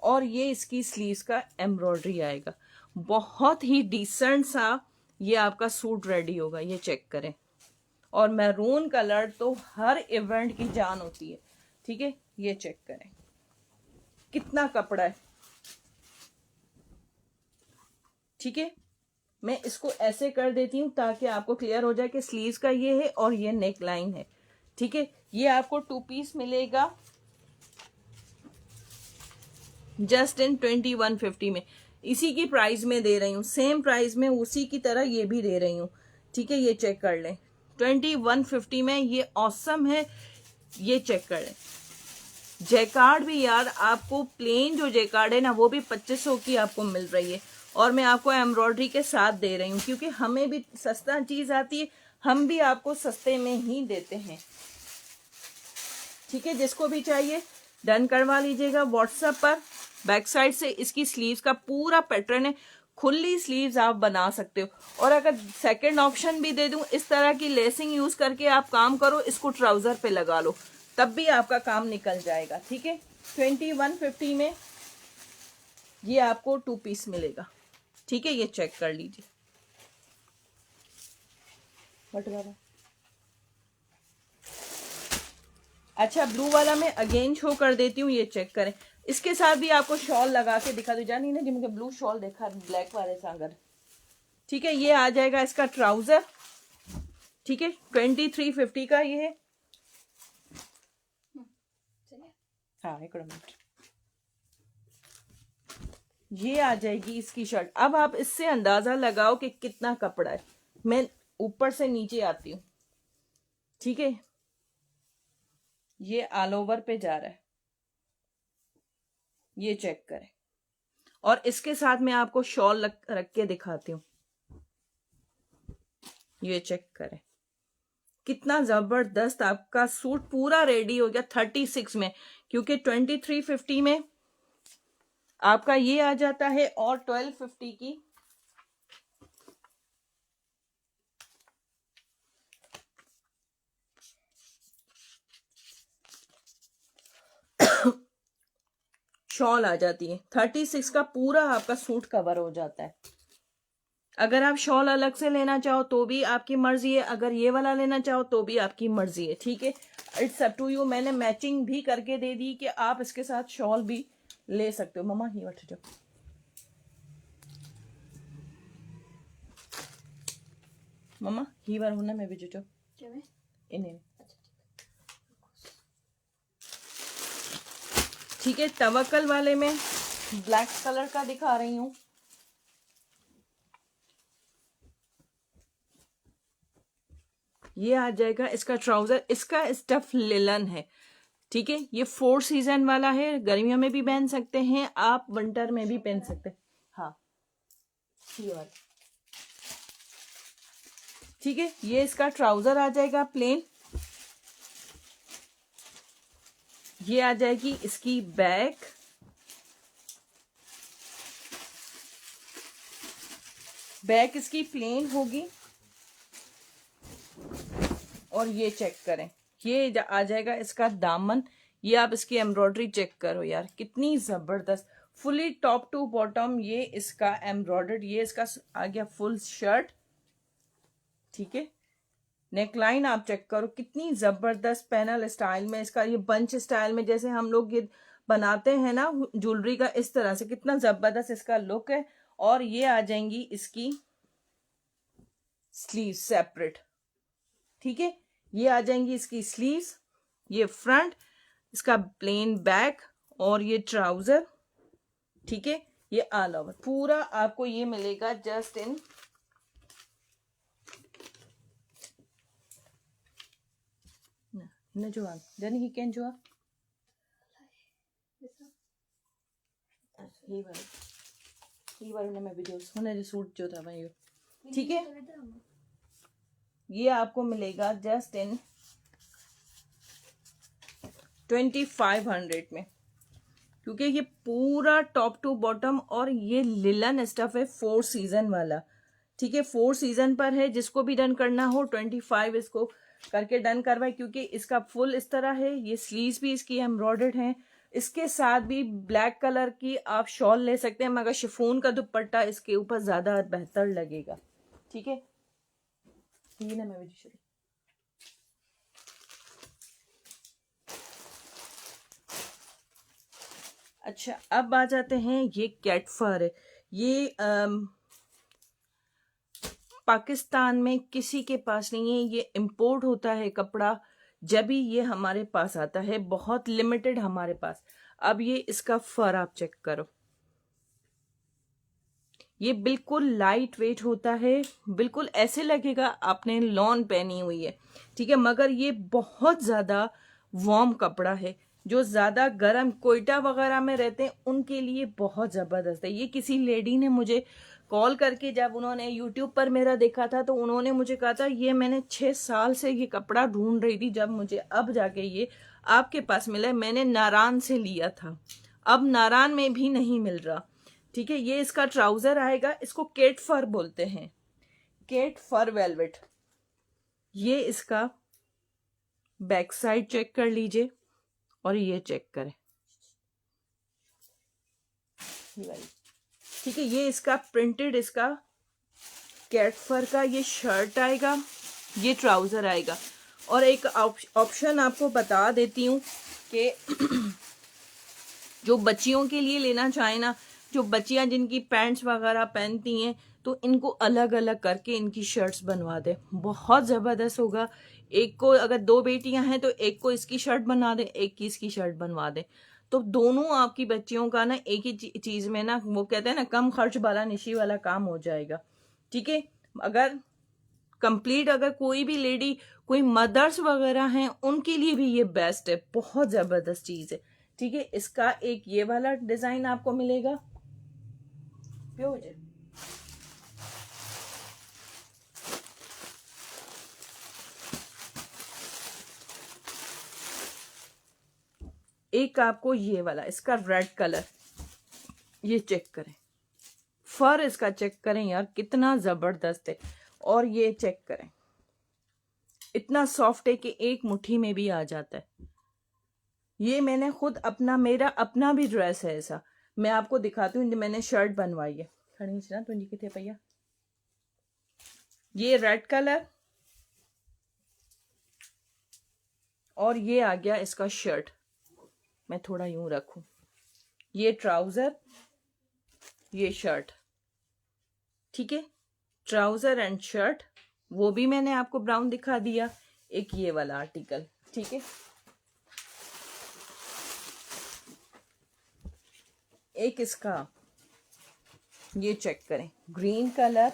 और ये इसकी स्लीव्स का एम्ब्रॉयडरी आएगा, बहुत ही डिसेंट सा ये आपका सूट रेडी होगा। ये चेक करें, और मैरून कलर तो हर इवेंट की जान होती है। ठीक है, ये चेक करें कितना कपड़ा है। ठीक है, मैं इसको ऐसे कर देती हूं ताकि आपको क्लियर हो जाए कि स्लीव्स का ये है और ये नेक लाइन है। ठीक है, ये आपको 2 पीस मिलेगा जस्ट इन 2150 में, इसी की प्राइस में दे रही हूँ, सेम प्राइस में उसी की तरह ये भी दे रही हूँ। ठीक है, ये चेक कर लें, 2150 में ये ऑसम है, ये चेक कर लें। जैकार्ड भी यार आपको प्लेन जो जैकार्ड है ना, वो भी 2500 की आपको मिल रही है, और मैं आपको एम्ब्रॉयडरी के साथ दे रही हूँ, क्योंकि हमें भी सस्ता चीज आती है, हम भी आपको सस्ते में ही देते हैं। ठीक है, जिसको भी चाहिए डन करवा लीजिएगा व्हाट्सएप पर। बैक साइड से इसकी स्लीव्स का पूरा पैटर्न है, खुली स्लीव्स आप बना सकते हो, और अगर सेकंड ऑप्शन भी दे दूं, इस तरह की लेसिंग यूज करके आप काम करो, इसको ट्राउजर पे लगा लो, तब भी आपका काम निकल जाएगा। ठीक है, 2150 में ये आपको 2 पीस मिलेगा। ठीक है, ये चेक कर लीजिए। अच्छा, ब्लू वाला मैं अगेन शो कर देती हूँ, ये चेक करें, इसके साथ भी आपको शॉल लगा के दिखा दो, जानी ना जी मुझे ब्लू शॉल देखा ब्लैक वाले सांगर। ठीक है, ये आ जाएगा इसका ट्राउजर। ठीक है, 2350 का ये है, हाँ एक मिनट, ये आ जाएगी इसकी शर्ट। अब आप इससे अंदाजा लगाओ कि कितना कपड़ा है। मैं ऊपर से नीचे आती हूँ, ठीक है। ये ऑल ओवर पे जा रहा है, ये चेक करें। और इसके साथ मैं आपको शॉल रख के दिखाती हूँ, ये चेक करें कितना जबरदस्त आपका सूट पूरा रेडी हो गया 36 में, क्योंकि 2350 में आपका ये आ जाता है और 1250 की शॉल आ जाती है। 36 का पूरा आपका सूट कवर हो जाता है। अगर आप शॉल अलग से लेना चाहो तो भी आपकी मर्जी है, अगर ये वाला लेना चाहो तो भी आपकी मर्जी है, ठीक है। It's up to you. मैंने मैचिंग भी करके दे दी कि आप इसके साथ शॉल भी ले सकते हो। मम्मा ही बैठ जाओ, मम्मा ही बार होना मैं भी जो इन्हें, ठीक है। तवक्कल वाले में ब्लैक कलर का दिखा रही हूँ। ये आ जाएगा इसका ट्राउजर, इसका स्टफ लिलन है, ठीक है। ये 4 सीजन वाला है, गर्मियों में भी पहन सकते हैं आप, विंटर में भी पहन सकते हैं। हाँ ये वाला, ठीक है। ये इसका ट्राउजर आ जाएगा प्लेन। ये आ जाएगी इसकी बैक, बैक इसकी प्लेन होगी। और ये चेक करें, ये आ जाएगा इसका दामन। ये आप इसकी एम्ब्रॉयडरी चेक करो यार, कितनी जबरदस्त, फुली टॉप टू बॉटम ये इसका एम्ब्रॉयडर्ड। ये इसका आ गया फुल शर्ट, ठीक है। नेकलाइन आप चेक करो कितनी जबरदस्त पैनल स्टाइल में, इसका ये बंच स्टाइल में जैसे हम लोग ये बनाते हैं ना ज्वेलरी का, इस तरह से कितना जबरदस्त इसका लुक है। और ये आ जाएंगी इसकी स्लीव सेपरेट, ठीक है। ये आ जाएंगी इसकी स्लीव्स, ये फ्रंट, इसका प्लेन बैक और ये ट्राउजर, ठीक है। ये ऑल ओवर पूरा आपको ये मिलेगा जस्ट इन नजवान जन ही कैन जो ये बार ने मैं वीडियो होने सूट जो था मैं, ठीक है। ये आपको मिलेगा जस्ट इन 2500 में, क्योंकि ये पूरा टॉप टू बॉटम और ये लिलन स्टफ है 4 सीजन वाला, ठीक है। 4 सीजन पर है, जिसको भी डन करना हो 25 इसको करके डन करवाए, क्योंकि इसका फुल इस तरह है। ये स्लीव्स भी इसकी एम्ब्रॉयडर्ड हैं, इसके साथ भी ब्लैक कलर की आप शॉल ले सकते हैं, मगर शिफॉन का दुपट्टा इसके ऊपर ज्यादा बेहतर लगेगा, ठीक है। ये ना मैं भी शुरू, अच्छा अब आ जाते हैं, ये कैट फर है। ये पाकिस्तान में किसी के पास नहीं है, ये इंपोर्ट होता है कपड़ा, जब भी ये हमारे पास आता है, बहुत लिमिटेड हमारे पास। अब ये इसका फर आप चेक करो, ये बिल्कुल लाइट वेट होता है, बिल्कुल ऐसे लगेगा आपने लॉन पहनी हुई है, ठीक है। मगर ये बहुत ज्यादा वार्म कपड़ा है, जो ज्यादा गर्म कोयटा वगैरह में रहते हैं उनके लिए बहुत जबरदस्त है। ये किसी लेडी ने मुझे कॉल करके, जब उन्होंने यूट्यूब पर मेरा देखा था तो उन्होंने मुझे कहा था ये मैंने 6 साल से ये कपड़ा ढूंढ रही थी, जब मुझे अब जाके ये आपके पास मिला। मैंने नारायण से लिया था, अब नारायण में भी नहीं मिल रहा, ठीक है। ये इसका ट्राउजर आएगा, इसको केट फर बोलते हैं, केट फर वेलवेट। ये इसका बैक साइड चेक कर लीजिए और ये चेक करें, ठीक है। ये इसका प्रिंटेड, इसका कैट फर का ये शर्ट आएगा, ये ट्राउजर आएगा। और एक ऑप्शन आपको बता देती हूँ कि जो बच्चियों के लिए लेना चाहे ना, जो बच्चियां जिनकी पैंट्स वगैरह पहनती हैं, तो इनको अलग अलग करके इनकी शर्ट्स बनवा दे, बहुत जबरदस्त होगा। एक को अगर 2 बेटियां हैं तो एक को इसकी शर्ट बना दे, एक की इसकी शर्ट बनवा दे, तो दोनों आपकी बच्चियों का ना एक ही चीज में ना, वो कहते हैं ना, कम खर्च वाला निशी वाला काम हो जाएगा। ठीक है, अगर कंप्लीट, अगर कोई भी लेडी, कोई मदर्स वगैरह हैं, उनके लिए भी ये बेस्ट है, बहुत जबरदस्त चीज है। ठीक है, इसका एक ये वाला डिजाइन आपको मिलेगा, प्योर। एक आपको ये वाला, इसका रेड कलर, ये चेक करें, फर इसका चेक करें यार, कितना जबरदस्त है। और ये चेक करें, इतना सॉफ्ट है कि एक मुट्ठी में भी आ जाता है। ये मैंने खुद अपना, मेरा अपना भी ड्रेस है ऐसा, मैं आपको दिखाती हूँ। मैंने शर्ट बनवाई है, खड़ी ना तुझी कितने भैया। ये रेड कलर, और ये आ गया इसका शर्ट, मैं थोड़ा यूं रखूं, ये ट्राउजर, ये शर्ट। ठीक है, ट्राउजर एंड शर्ट, वो भी मैंने आपको ब्राउन दिखा दिया। एक ये वाला आर्टिकल, ठीक है, एक इसका, ये चेक करें, ग्रीन कलर।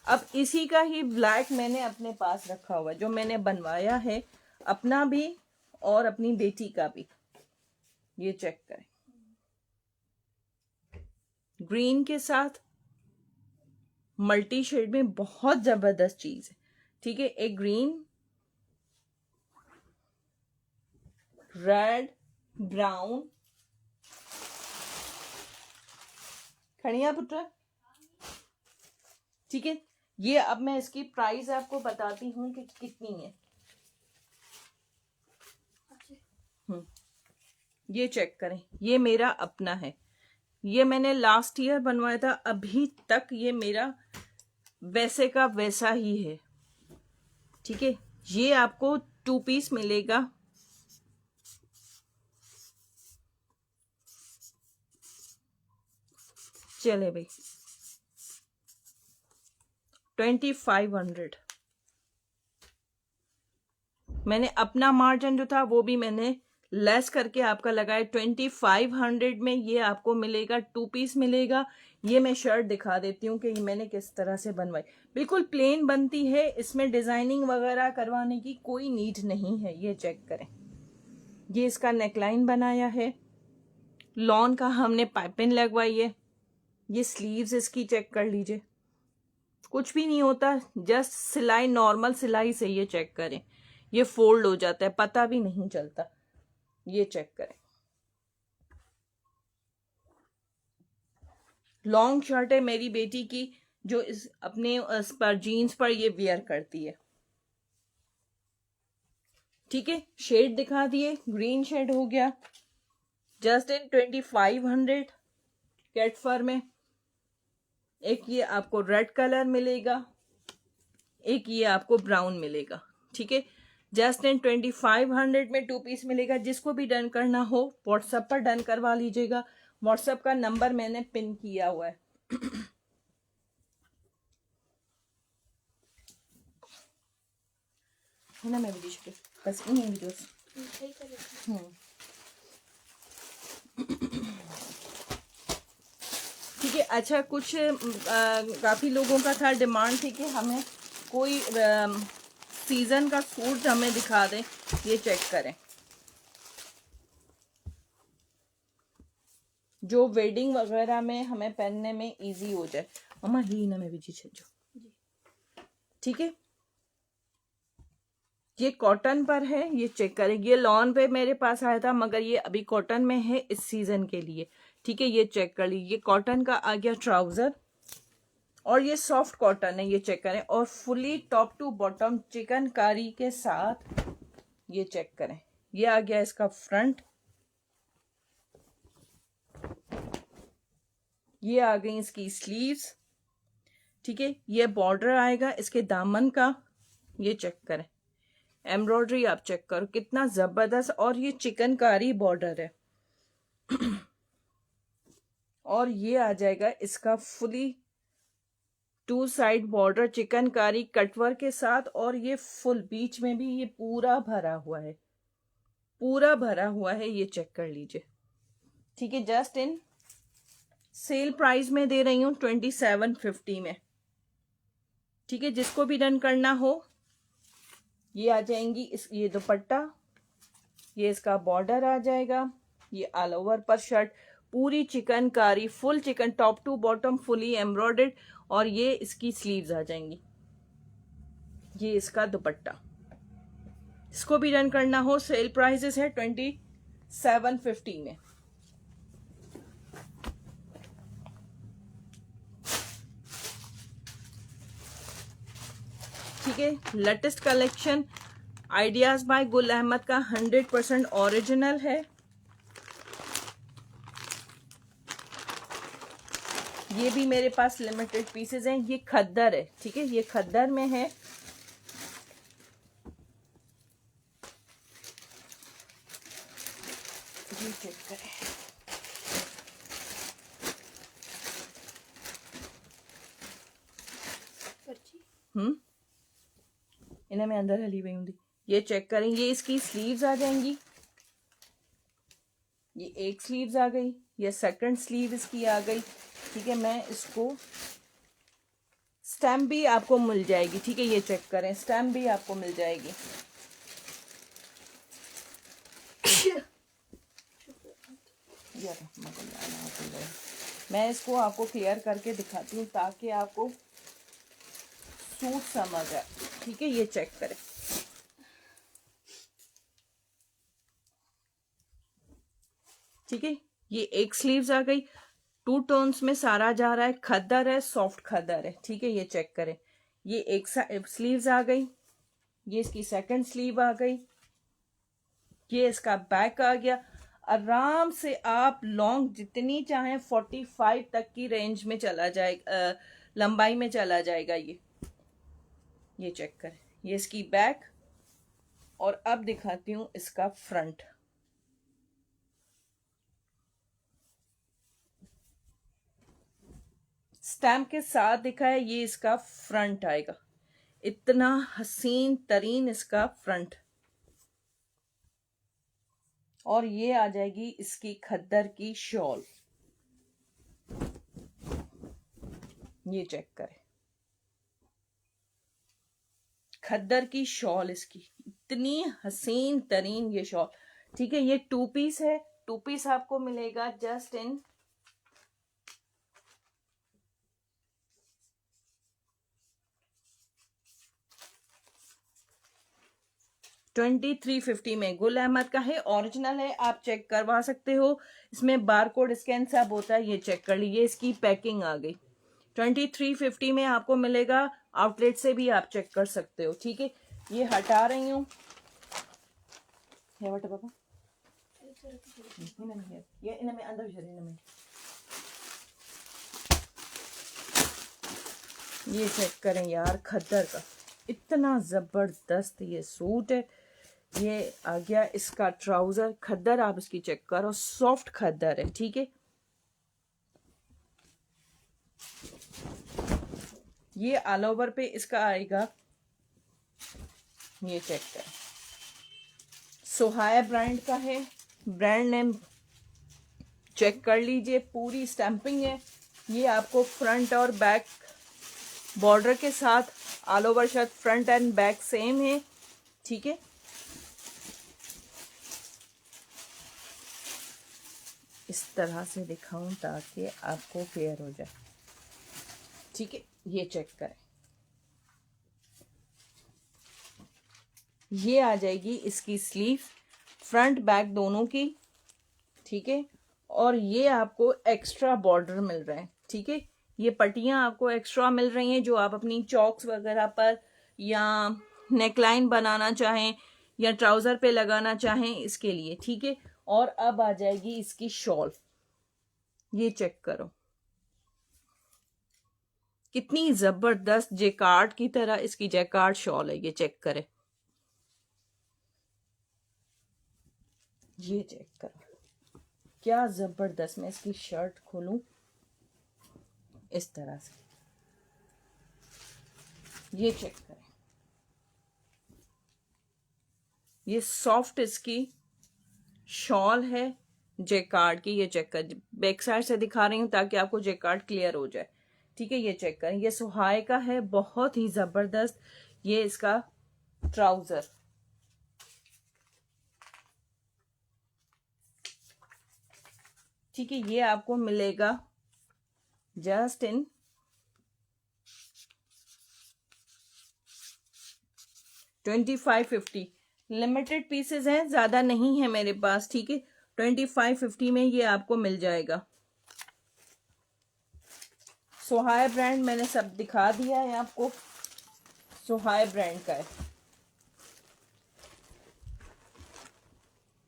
अब इसी का ही ब्लैक मैंने अपने पास रखा हुआ है, जो मैंने बनवाया है, अपना भी और अपनी बेटी का भी। ये चेक करें, ग्रीन के साथ मल्टी शेड में, बहुत जबरदस्त चीज है। ठीक है, एक ग्रीन, रेड, ब्राउन। खड़िया पुत्र। ठीक है, ये अब मैं इसकी प्राइस आपको बताती हूँ कि कितनी है। ये चेक करें, ये मेरा अपना है, ये मैंने लास्ट ईयर बनवाया था, अभी तक ये मेरा वैसे का वैसा ही है। ठीक है, ये आपको 2 पीस मिलेगा। चले भाई, 2500। मैंने अपना मार्जिन जो था वो भी मैंने लेस करके आपका लगाया। 2500 में ये आपको मिलेगा, 2 पीस मिलेगा। ये मैं शर्ट दिखा देती हूँ कि मैंने किस तरह से बनवाई। बिल्कुल प्लेन बनती है, इसमें डिजाइनिंग वगैरह करवाने की कोई नीड नहीं है। ये चेक करें, ये इसका नेकलाइन बनाया है, लॉन का हमने पाइपिंग लगवाई है। ये स्लीव्स इसकी चेक कर लीजिए, कुछ भी नहीं होता, जस्ट सिलाई, नॉर्मल सिलाई से। ये चेक करें, ये फोल्ड हो जाता है, पता भी नहीं चलता। ये चेक करें, लॉन्ग शर्ट है मेरी बेटी की, जो इस अपने पर जीन्स पर ये वियर करती है। ठीक है, शेड दिखा दिए, ग्रीन शेड हो गया, जस्ट इन 2500 कैट फर में। एक ये आपको रेड कलर मिलेगा, एक ये आपको ब्राउन मिलेगा। ठीक है, जस्ट इन 2500 में 2 पीस मिलेगा। जिसको भी डन करना हो व्हाट्सएप पर डन करवा लीजिएगा। व्हाट्सएप का नंबर मैंने पिन किया हुआ है। है ना, मैं वीडियो बस इन्हीं वीडियोस। ठीक है, अच्छा, कुछ काफ़ी लोगों का था डिमांड थी कि हमें कोई सीजन का सूट हमें दिखा दें। ये चेक करें, जो वेडिंग वगैरह में हमें पहनने में इजी हो जाए। मम्मा ही ना मैं भी छो। ठीक है, ये कॉटन पर है, ये चेक करें। ये लॉन पे मेरे पास आया था, मगर ये अभी कॉटन में है इस सीजन के लिए। ठीक है, ये चेक कर लीजिए, ये कॉटन का आ गया ट्राउजर, और ये सॉफ्ट कॉटन है। ये चेक करें, और fully top to bottom chikankari के साथ। ये चेक करें, ये आ गया इसका फ्रंट, ये आ गई इसकी स्लीव्स। ठीक है, ये बॉर्डर आएगा इसके दामन का। ये चेक करें, एम्ब्रॉयडरी आप चेक करो कितना जबरदस्त, और ये चिकनकारी बॉर्डर है। और ये आ जाएगा इसका fully 2 side border chikankari cutwork के साथ, और ये फुल बीच में भी ये पूरा भरा हुआ है, पूरा भरा हुआ है। ये चेक कर लीजिए, ठीक है, जस्ट इन सेल प्राइस में दे रही हूँ 2750 में। ठीक है, जिसको भी डन करना हो ये आ जाएंगी ये दुपट्टा, ये इसका बॉर्डर आ जाएगा, ये ऑल ओवर पर शर्ट पूरी chikankari full chikan top to bottom fully embroidered, और ये इसकी स्लीव्स आ जाएंगी, ये इसका दुपट्टा। इसको भी रन करना हो सेल प्राइसेस है 2750 में। ठीक है, latest collection ideas bye Gul Ahmed का 100% ओरिजिनल है। ये भी मेरे पास लिमिटेड पीसेस हैं। ये खद्दर है, ठीक है, ये खद्दर में है। ये चेक करें, इन्हें मैं अंदर हली हुई हूँ। ये चेक करें, ये इसकी स्लीव्स आ जाएंगी, ये एक स्लीव्स आ गई, ये सेकंड स्लीव इसकी आ गई। ठीक है, मैं इसको स्टैम्प भी आपको मिल जाएगी। ठीक है, ये चेक करें, स्टैम्प भी आपको मिल जाएगी। मैं इसको आपको क्लियर करके दिखाती हूँ ताकि आपको सूट समझ आए। ठीक है, ये चेक करें, ठीक है, ये एक स्लीव्स आ गई, 2 टोन्स में सारा जा रहा है, खद्दर है, सॉफ्ट खद्दर है। ठीक है, ये चेक करें, ये एक स्लीव्स आ गई, ये इसकी सेकंड स्लीव आ गई, ये इसका बैक आ गया। आराम से आप लॉन्ग जितनी चाहें 45 तक की रेंज में चला जाएगा, लंबाई में चला जाएगा। ये चेक करें, ये इसकी बैक, और अब दिखाती हूं इसका फ्रंट। स्टैम्प के साथ दिखा है, ये इसका फ्रंट आएगा, इतना हसीन तरीन इसका फ्रंट। और ये आ जाएगी इसकी खद्दर की शॉल, ये चेक करें, खद्दर की शॉल इसकी, इतनी हसीन तरीन ये शॉल। ठीक है, ये 2 पीस है, 2 पीस आपको मिलेगा जस्ट इन 2350 में। गुल अहमद का है, ओरिजिनल है, आप चेक करवा सकते हो। इसमें बारकोड स्कैन सब होता है, ये चेक कर लीजिए। इसकी पैकिंग आ गई 2350 में आपको मिलेगा। आउटलेट से भी आप चेक कर सकते हो। ठीक है, ये हटा रही हूँ, पापा ये इनमें अंदर ये चेक करें यार, खद्दर का इतना जबरदस्त ये सूट है। ये आ गया इसका ट्राउजर, खद्दर आप इसकी चेक करो, सॉफ्ट खद्दर है। ठीक है, ये ऑल ओवर पे इसका आएगा, ये चेक करें, सोहाया ब्रांड का है, ब्रांड नेम चेक कर लीजिए, पूरी स्टैंपिंग है। ये आपको फ्रंट और बैक बॉर्डर के साथ all over shirt, front end back same है। ठीक है, इस तरह से दिखाऊं ताकि आपको क्लियर हो जाए। ठीक है, ये चेक करें, ये आ जाएगी इसकी स्लीव, फ्रंट बैक दोनों की। ठीक है, और ये आपको एक्स्ट्रा बॉर्डर मिल रहा है। ठीक है, ये पट्टियां आपको एक्स्ट्रा मिल रही हैं जो आप अपनी चॉक्स वगैरह पर या नेकलाइन बनाना चाहें या ट्राउजर पे लगाना चाहें, इसके लिए। ठीक है, और अब आ जाएगी इसकी शॉल, ये चेक करो, कितनी जबरदस्त जैकार्ड की तरह इसकी जैकार्ड शॉल है। ये चेक करें, ये चेक करो, क्या जबरदस्त। मैं इसकी शर्ट खोलूं इस तरह से, ये चेक करें, ये सॉफ्ट इसकी शॉल है, जेकार्ड की। ये चेक कर, बैक साइड से दिखा रही हूँ ताकि आपको जेकार्ड क्लियर हो जाए। ठीक है, ये चेक करें, ये सुहाए का है, बहुत ही जबरदस्त। ये इसका ट्राउजर, ठीक है, ये आपको मिलेगा जस्ट इन 2550। लिमिटेड पीसेस हैं, ज्यादा नहीं है मेरे पास। ठीक है, 2550 में ये आपको मिल जाएगा। सुहाए ब्रांड मैंने सब दिखा दिया है आपको, सुहाए ब्रांड का है।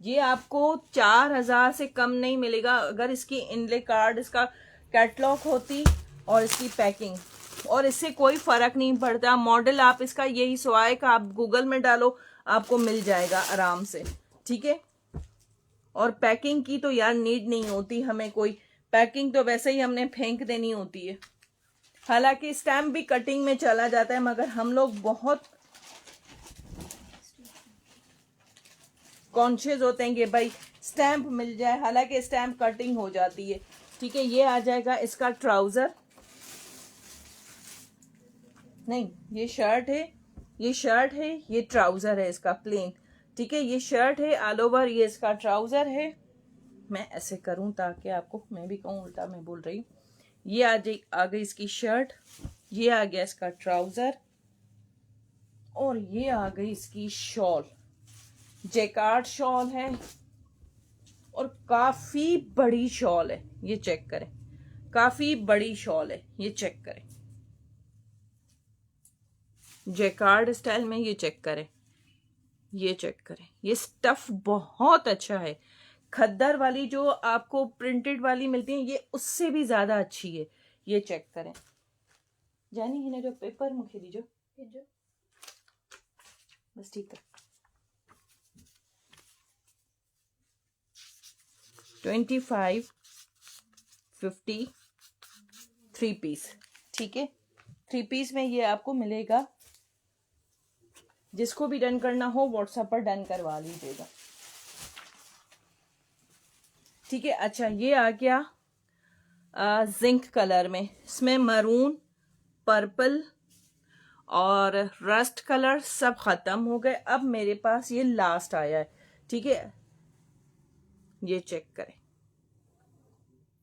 ये आपको 4000 से कम नहीं मिलेगा। अगर इसकी इनले कार्ड, इसका कैटलॉग होती और इसकी पैकिंग, और इससे कोई फर्क नहीं पड़ता। मॉडल आप इसका यही सुहाए का आप गूगल में डालो, आपको मिल जाएगा आराम से। ठीक है, और पैकिंग की तो यार नीड नहीं होती हमें कोई, पैकिंग तो वैसे ही हमने फेंक देनी होती है। हालांकि स्टैम्प भी कटिंग में चला जाता है, मगर हम लोग बहुत कॉन्शियस होते हैं कि भाई स्टैम्प मिल जाए, हालांकि स्टैम्प कटिंग हो जाती है। ठीक है, ये आ जाएगा इसका ट्राउजर, नहीं ये शर्ट है, ये शर्ट है, ये ट्राउजर है इसका प्लेन। ठीक है, ये शर्ट है ऑल ओवर, ये इसका ट्राउजर है। मैं ऐसे करूं ताकि आपको, मैं भी कहूं उल्टा मैं बोल रही हूँ। ये आ गई इसकी शर्ट, ये आ गया इसका ट्राउजर, और ये आ गई इसकी शॉल। जैकार्ड शॉल है और काफी बड़ी शॉल है, ये चेक करें, काफी बड़ी शॉल है, ये चेक करें, जैकार्ड स्टाइल में, ये चेक करें, ये चेक करें। ये स्टफ बहुत अच्छा है, खद्दर वाली जो आपको प्रिंटेड वाली मिलती है, ये उससे भी ज्यादा अच्छी है। ये चेक करें। जानी है ना जो पेपर मुखे दीजो बस, ठीक है। 2550 3 पीस। ठीक है, 3 पीस में ये आपको मिलेगा। जिसको भी डन करना हो व्हाट्सएप पर डन करवा लीजिएगा। ठीक है, अच्छा ये आ गया जिंक कलर में, इसमें मरून, पर्पल और रस्ट कलर सब खत्म हो गए। अब मेरे पास ये लास्ट आया है। ठीक है, ये चेक करें,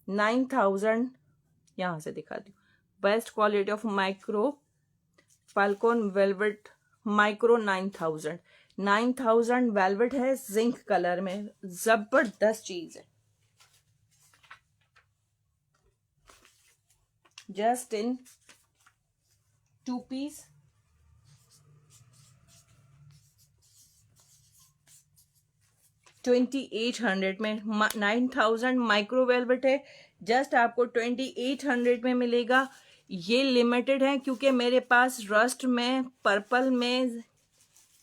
9000, यहां से दिखा दी, best quality of micro falcon velvet micro 9000 velvet है, जिंक कलर में, जबरदस्त चीज है। जस्ट इन 2 पीस, 2800 में, 9000 माइक्रो वेलवेट है, जस्ट आपको 2800 में मिलेगा। ये लिमिटेड है क्योंकि मेरे पास रस्ट में, पर्पल में,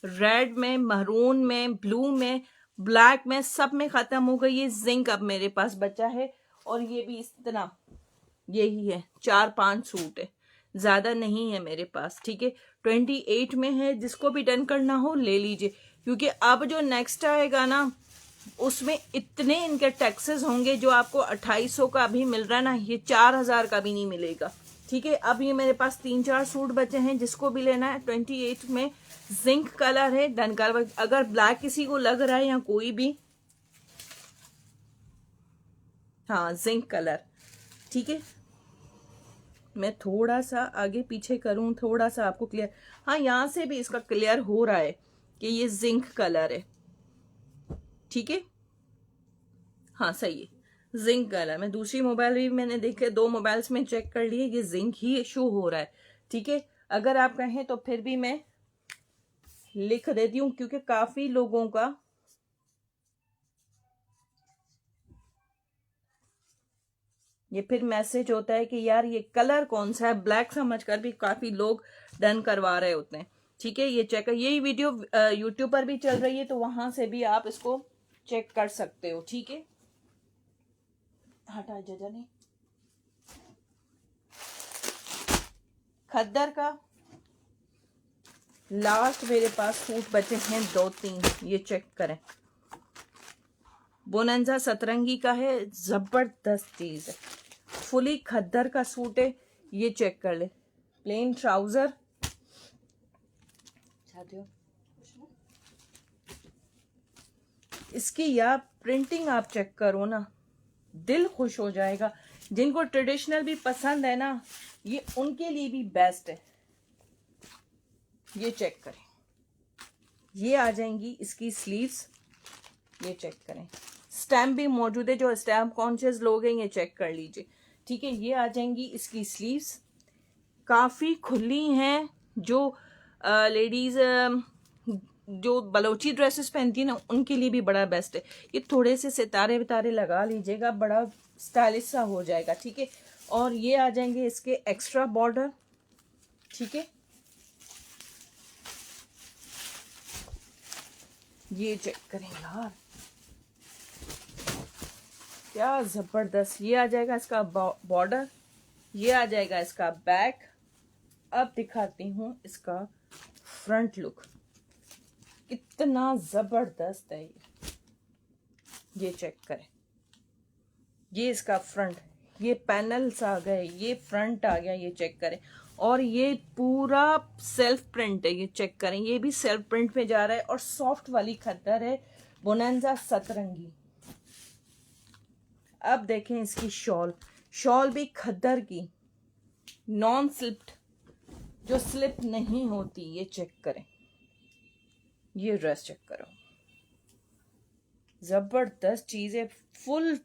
रेड में, महरून में, ब्लू में, ब्लैक में, सब में खत्म हो गई। ये जिंक अब मेरे पास बचा है, और ये भी इतना, यही है, 4-5 सूट है, ज्यादा नहीं है मेरे पास। ठीक है, 28 में है, जिसको भी डन करना हो ले लीजिए, क्योंकि अब जो नेक्स्ट आएगा ना उसमें इतने इनके टैक्सेस होंगे, जो आपको 2800 का अभी मिल रहा है ना, ये 4000 का भी नहीं मिलेगा। ठीक है, अब ये मेरे पास 3-4 सूट बचे हैं, जिसको भी लेना है 28 में, जिंक कलर है, डन कर। अगर ब्लैक किसी को लग रहा है या कोई भी, हाँ जिंक कलर। ठीक है, मैं थोड़ा सा आगे पीछे करूं, थोड़ा सा आपको क्लियर, हाँ यहां से भी इसका क्लियर हो रहा है कि ये जिंक कलर है। ठीक है, हाँ सही है, जिंक कलर। मैं दूसरी मोबाइल भी मैंने देखे, 2 मोबाइल्स में चेक कर लिए, ये जिंक ही शो हो रहा है। ठीक है, अगर आप कहें तो फिर भी मैं लिख देती हूँ, क्योंकि काफी लोगों का ये फिर मैसेज होता है कि यार ये कलर कौन सा है, ब्लैक समझकर भी काफी लोग डन करवा रहे होते हैं। ठीक है, ये चेक, यही वीडियो यूट्यूब पर भी चल रही है, तो वहां से भी आप इसको चेक कर सकते हो। ठीक है, हटा जजा नहीं, खद्दर का लास्ट मेरे पास सूट बचे हैं 2-3, ये चेक करें, बोनंजा सतरंगी का है, जबरदस्त चीज है, फुली खद्दर का सूट है। ये चेक कर ले, प्लेन ट्राउजर, इसकी या प्रिंटिंग आप चेक करो ना, दिल खुश हो जाएगा। जिनको ट्रेडिशनल भी पसंद है ना, ये उनके लिए भी बेस्ट है। ये चेक करें, ये आ जाएंगी इसकी स्लीव्स, ये चेक करें, स्टैम्प भी मौजूद है, जो स्टैम्प कॉन्शियस लोग हैं ये चेक कर लीजिए, ठीक है। ये आ जाएंगी इसकी स्लीव्स, काफ़ी खुली हैं। जो लेडीज़ जो बलोची ड्रेसेस पहनती है ना, उनके लिए भी बड़ा बेस्ट है। ये थोड़े से सितारे वितारे लगा लीजिएगा, बड़ा स्टाइलिश सा हो जाएगा, ठीक है। और ये आ जाएंगे इसके एक्स्ट्रा बॉर्डर, ठीक है। ये चेक करें यार, क्या जबरदस्त। ये आ जाएगा इसका बॉर्डर, ये आ जाएगा इसका बैक। अब दिखाती हूँ इसका फ्रंट लुक, कितना जबरदस्त है ये चेक करें। ये इसका फ्रंट, ये पैनल्स आ गए, ये फ्रंट आ गया, ये चेक करें। और ये पूरा सेल्फ प्रिंट है, ये चेक करें, ये भी सेल्फ प्रिंट में जा रहा है और सॉफ्ट वाली खद्दर है, बोनंजा सतरंगी। अब देखें इसकी शॉल, शॉल भी खद्दर की, नॉन स्लिप्ड, जो स्लिप नहीं होती, ये चेक करें। ये ड्रेस चेक करो, जबरदस्त चीज है, फुल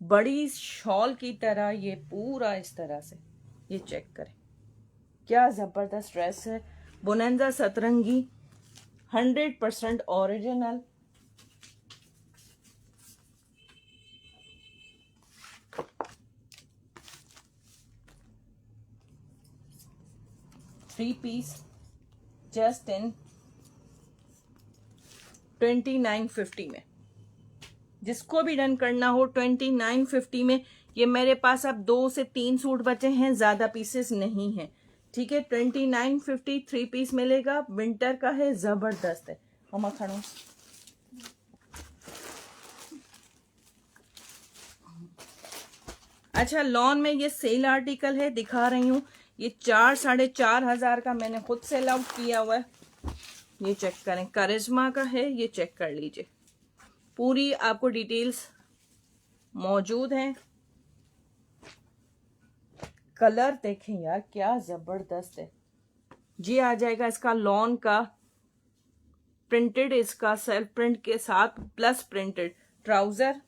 बड़ी शॉल की तरह, ये पूरा इस तरह से, ये चेक करें, क्या जबरदस्त ड्रेस है। Bonanza Satrangi 100% original. Three piece just in 2950 में, जिसको भी डन करना हो 2950 में। ये मेरे पास अब 2 से 3 सूट बचे हैं, ज्यादा पीसेस नहीं हैं, ठीक है। 2950 3 पीस मिलेगा, विंटर का है, जबरदस्त है। मम्मा खड़ो, अच्छा लॉन में ये सेल आर्टिकल है, दिखा रही हूँ। ये 4-4.5 का मैंने खुद सेल आउट किया हुआ है, ये चेक करें, करिश्मा का है, ये चेक कर लीजिए, पूरी आपको डिटेल्स मौजूद हैं। कलर देखें यार, क्या जबरदस्त है। ये आ जाएगा इसका लॉन का प्रिंटेड, इसका सेल्फ प्रिंट के साथ प्लस प्रिंटेड ट्राउजर।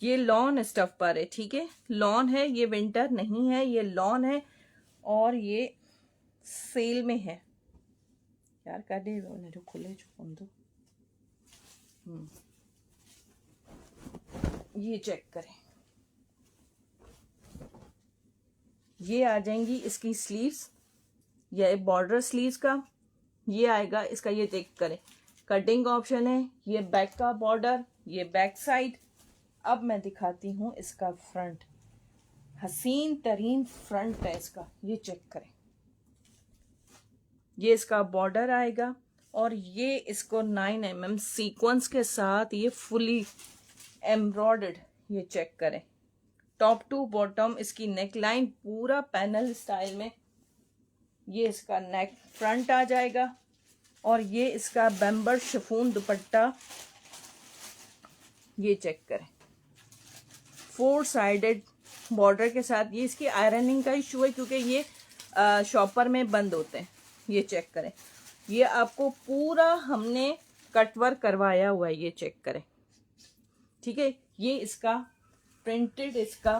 ये लॉन स्टफ पर है, ठीक है, लॉन है, ये विंटर नहीं है, ये लॉन है और ये सेल में है। यार काटे जो खुले जो दो, ये चेक करें। ये आ जाएंगी इसकी स्लीव्स, ये बॉर्डर स्लीव्स का ये आएगा इसका, ये चेक करें, कटिंग ऑप्शन है, ये बैक का बॉर्डर, ये बैक साइड। अब मैं दिखाती हूँ इसका फ्रंट, हसीन तरीन फ्रंट है इसका, ये चेक करें। ये इसका बॉर्डर आएगा और ये इसको 9 mm सीक्वेंस के साथ ये फुली एम्ब्रॉयडर्ड, ये चेक करें, टॉप टू बॉटम इसकी नेक लाइन पूरा पैनल स्टाइल में। ये इसका नेक फ्रंट आ जाएगा और ये इसका बेम्बर शिफॉन दुपट्टा, ये चेक करें, 4 साइडेड बॉर्डर के साथ। ये इसकी आयरनिंग का इशू है क्योंकि ये शॉपर में बंद होते हैं, ये चेक करें। ये आपको पूरा हमने कटवर्क करवाया हुआ है, ये चेक करें, ठीक है। ये इसका प्रिंटेड, इसका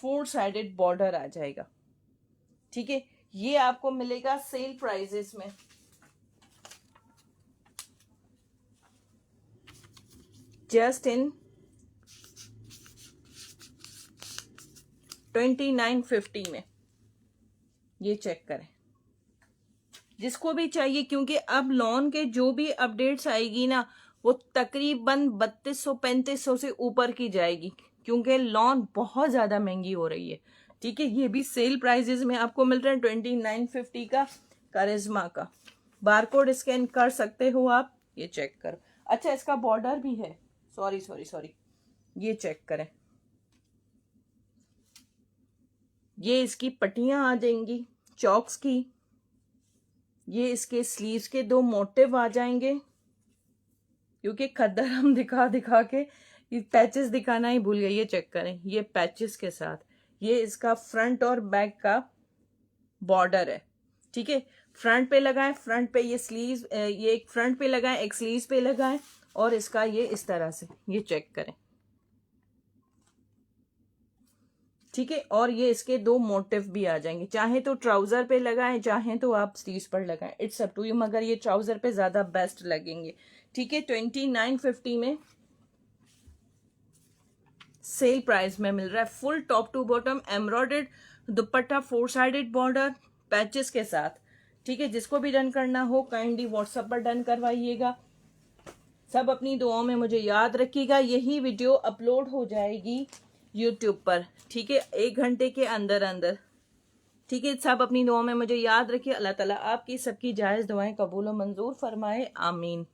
4 साइडेड बॉर्डर आ जाएगा, ठीक है। ये आपको मिलेगा सेल प्राइजेस में, जस्ट इन 2950 में, ये चेक करें। जिसको भी चाहिए, क्योंकि अब लॉन के जो भी अपडेट्स आएगी ना, वो तकरीबन 3200-3500 से ऊपर की जाएगी, क्योंकि लॉन बहुत ज़्यादा महंगी हो रही है, ठीक है। ये भी सेल प्राइजेस में आपको मिल रहा है 2950 का करिश्मा का, बारकोड स्कैन कर सकते हो आप, ये चेक करो। अच्छा इसका बॉर्डर भी है, सॉरी, ये चेक करें, ये इसकी पट्टियां आ जाएंगी चॉक्स की, ये इसके स्लीव्स के 2 मोटिव आ जाएंगे, क्योंकि खद्दर हम दिखा दिखा के ये पैचेस दिखाना ही भूल गए। ये चेक करें, ये पैचेस के साथ, ये इसका फ्रंट और बैक का बॉर्डर है, ठीक है। फ्रंट पे लगाएं, फ्रंट पे ये स्लीव्स, ये एक फ्रंट पे लगाएं, एक स्लीव्स पे लगाएं, और इसका ये इस तरह से, ये चेक करें, ठीक है। और ये इसके 2 मोटिव भी आ जाएंगे, चाहे तो ट्राउजर पे लगाएं, चाहे तो आप स्लीव्स पर लगाएं, इट्स अप टू यू, मगर ये ट्राउजर पे ज्यादा बेस्ट लगेंगे, ठीक है। 2950 में सेल प्राइस में मिल रहा है। Full top to bottom embroidered dupatta, 4 sided border patches के साथ, ठीक है। जिसको भी डन करना हो काइंडली व्हाट्सएप पर डन करवाइएगा। सब अपनी दुआओं में मुझे याद रखिएगा। यही वीडियो अपलोड हो जाएगी यूट्यूब पर, ठीक है, 1 घंटे के अंदर अंदर, ठीक है। सब अपनी दुआओं में मुझे याद रखिए। अल्लाह ताला आपकी सबकी जायज़ दुआएं कबूल और मंजूर फरमाए, आमीन।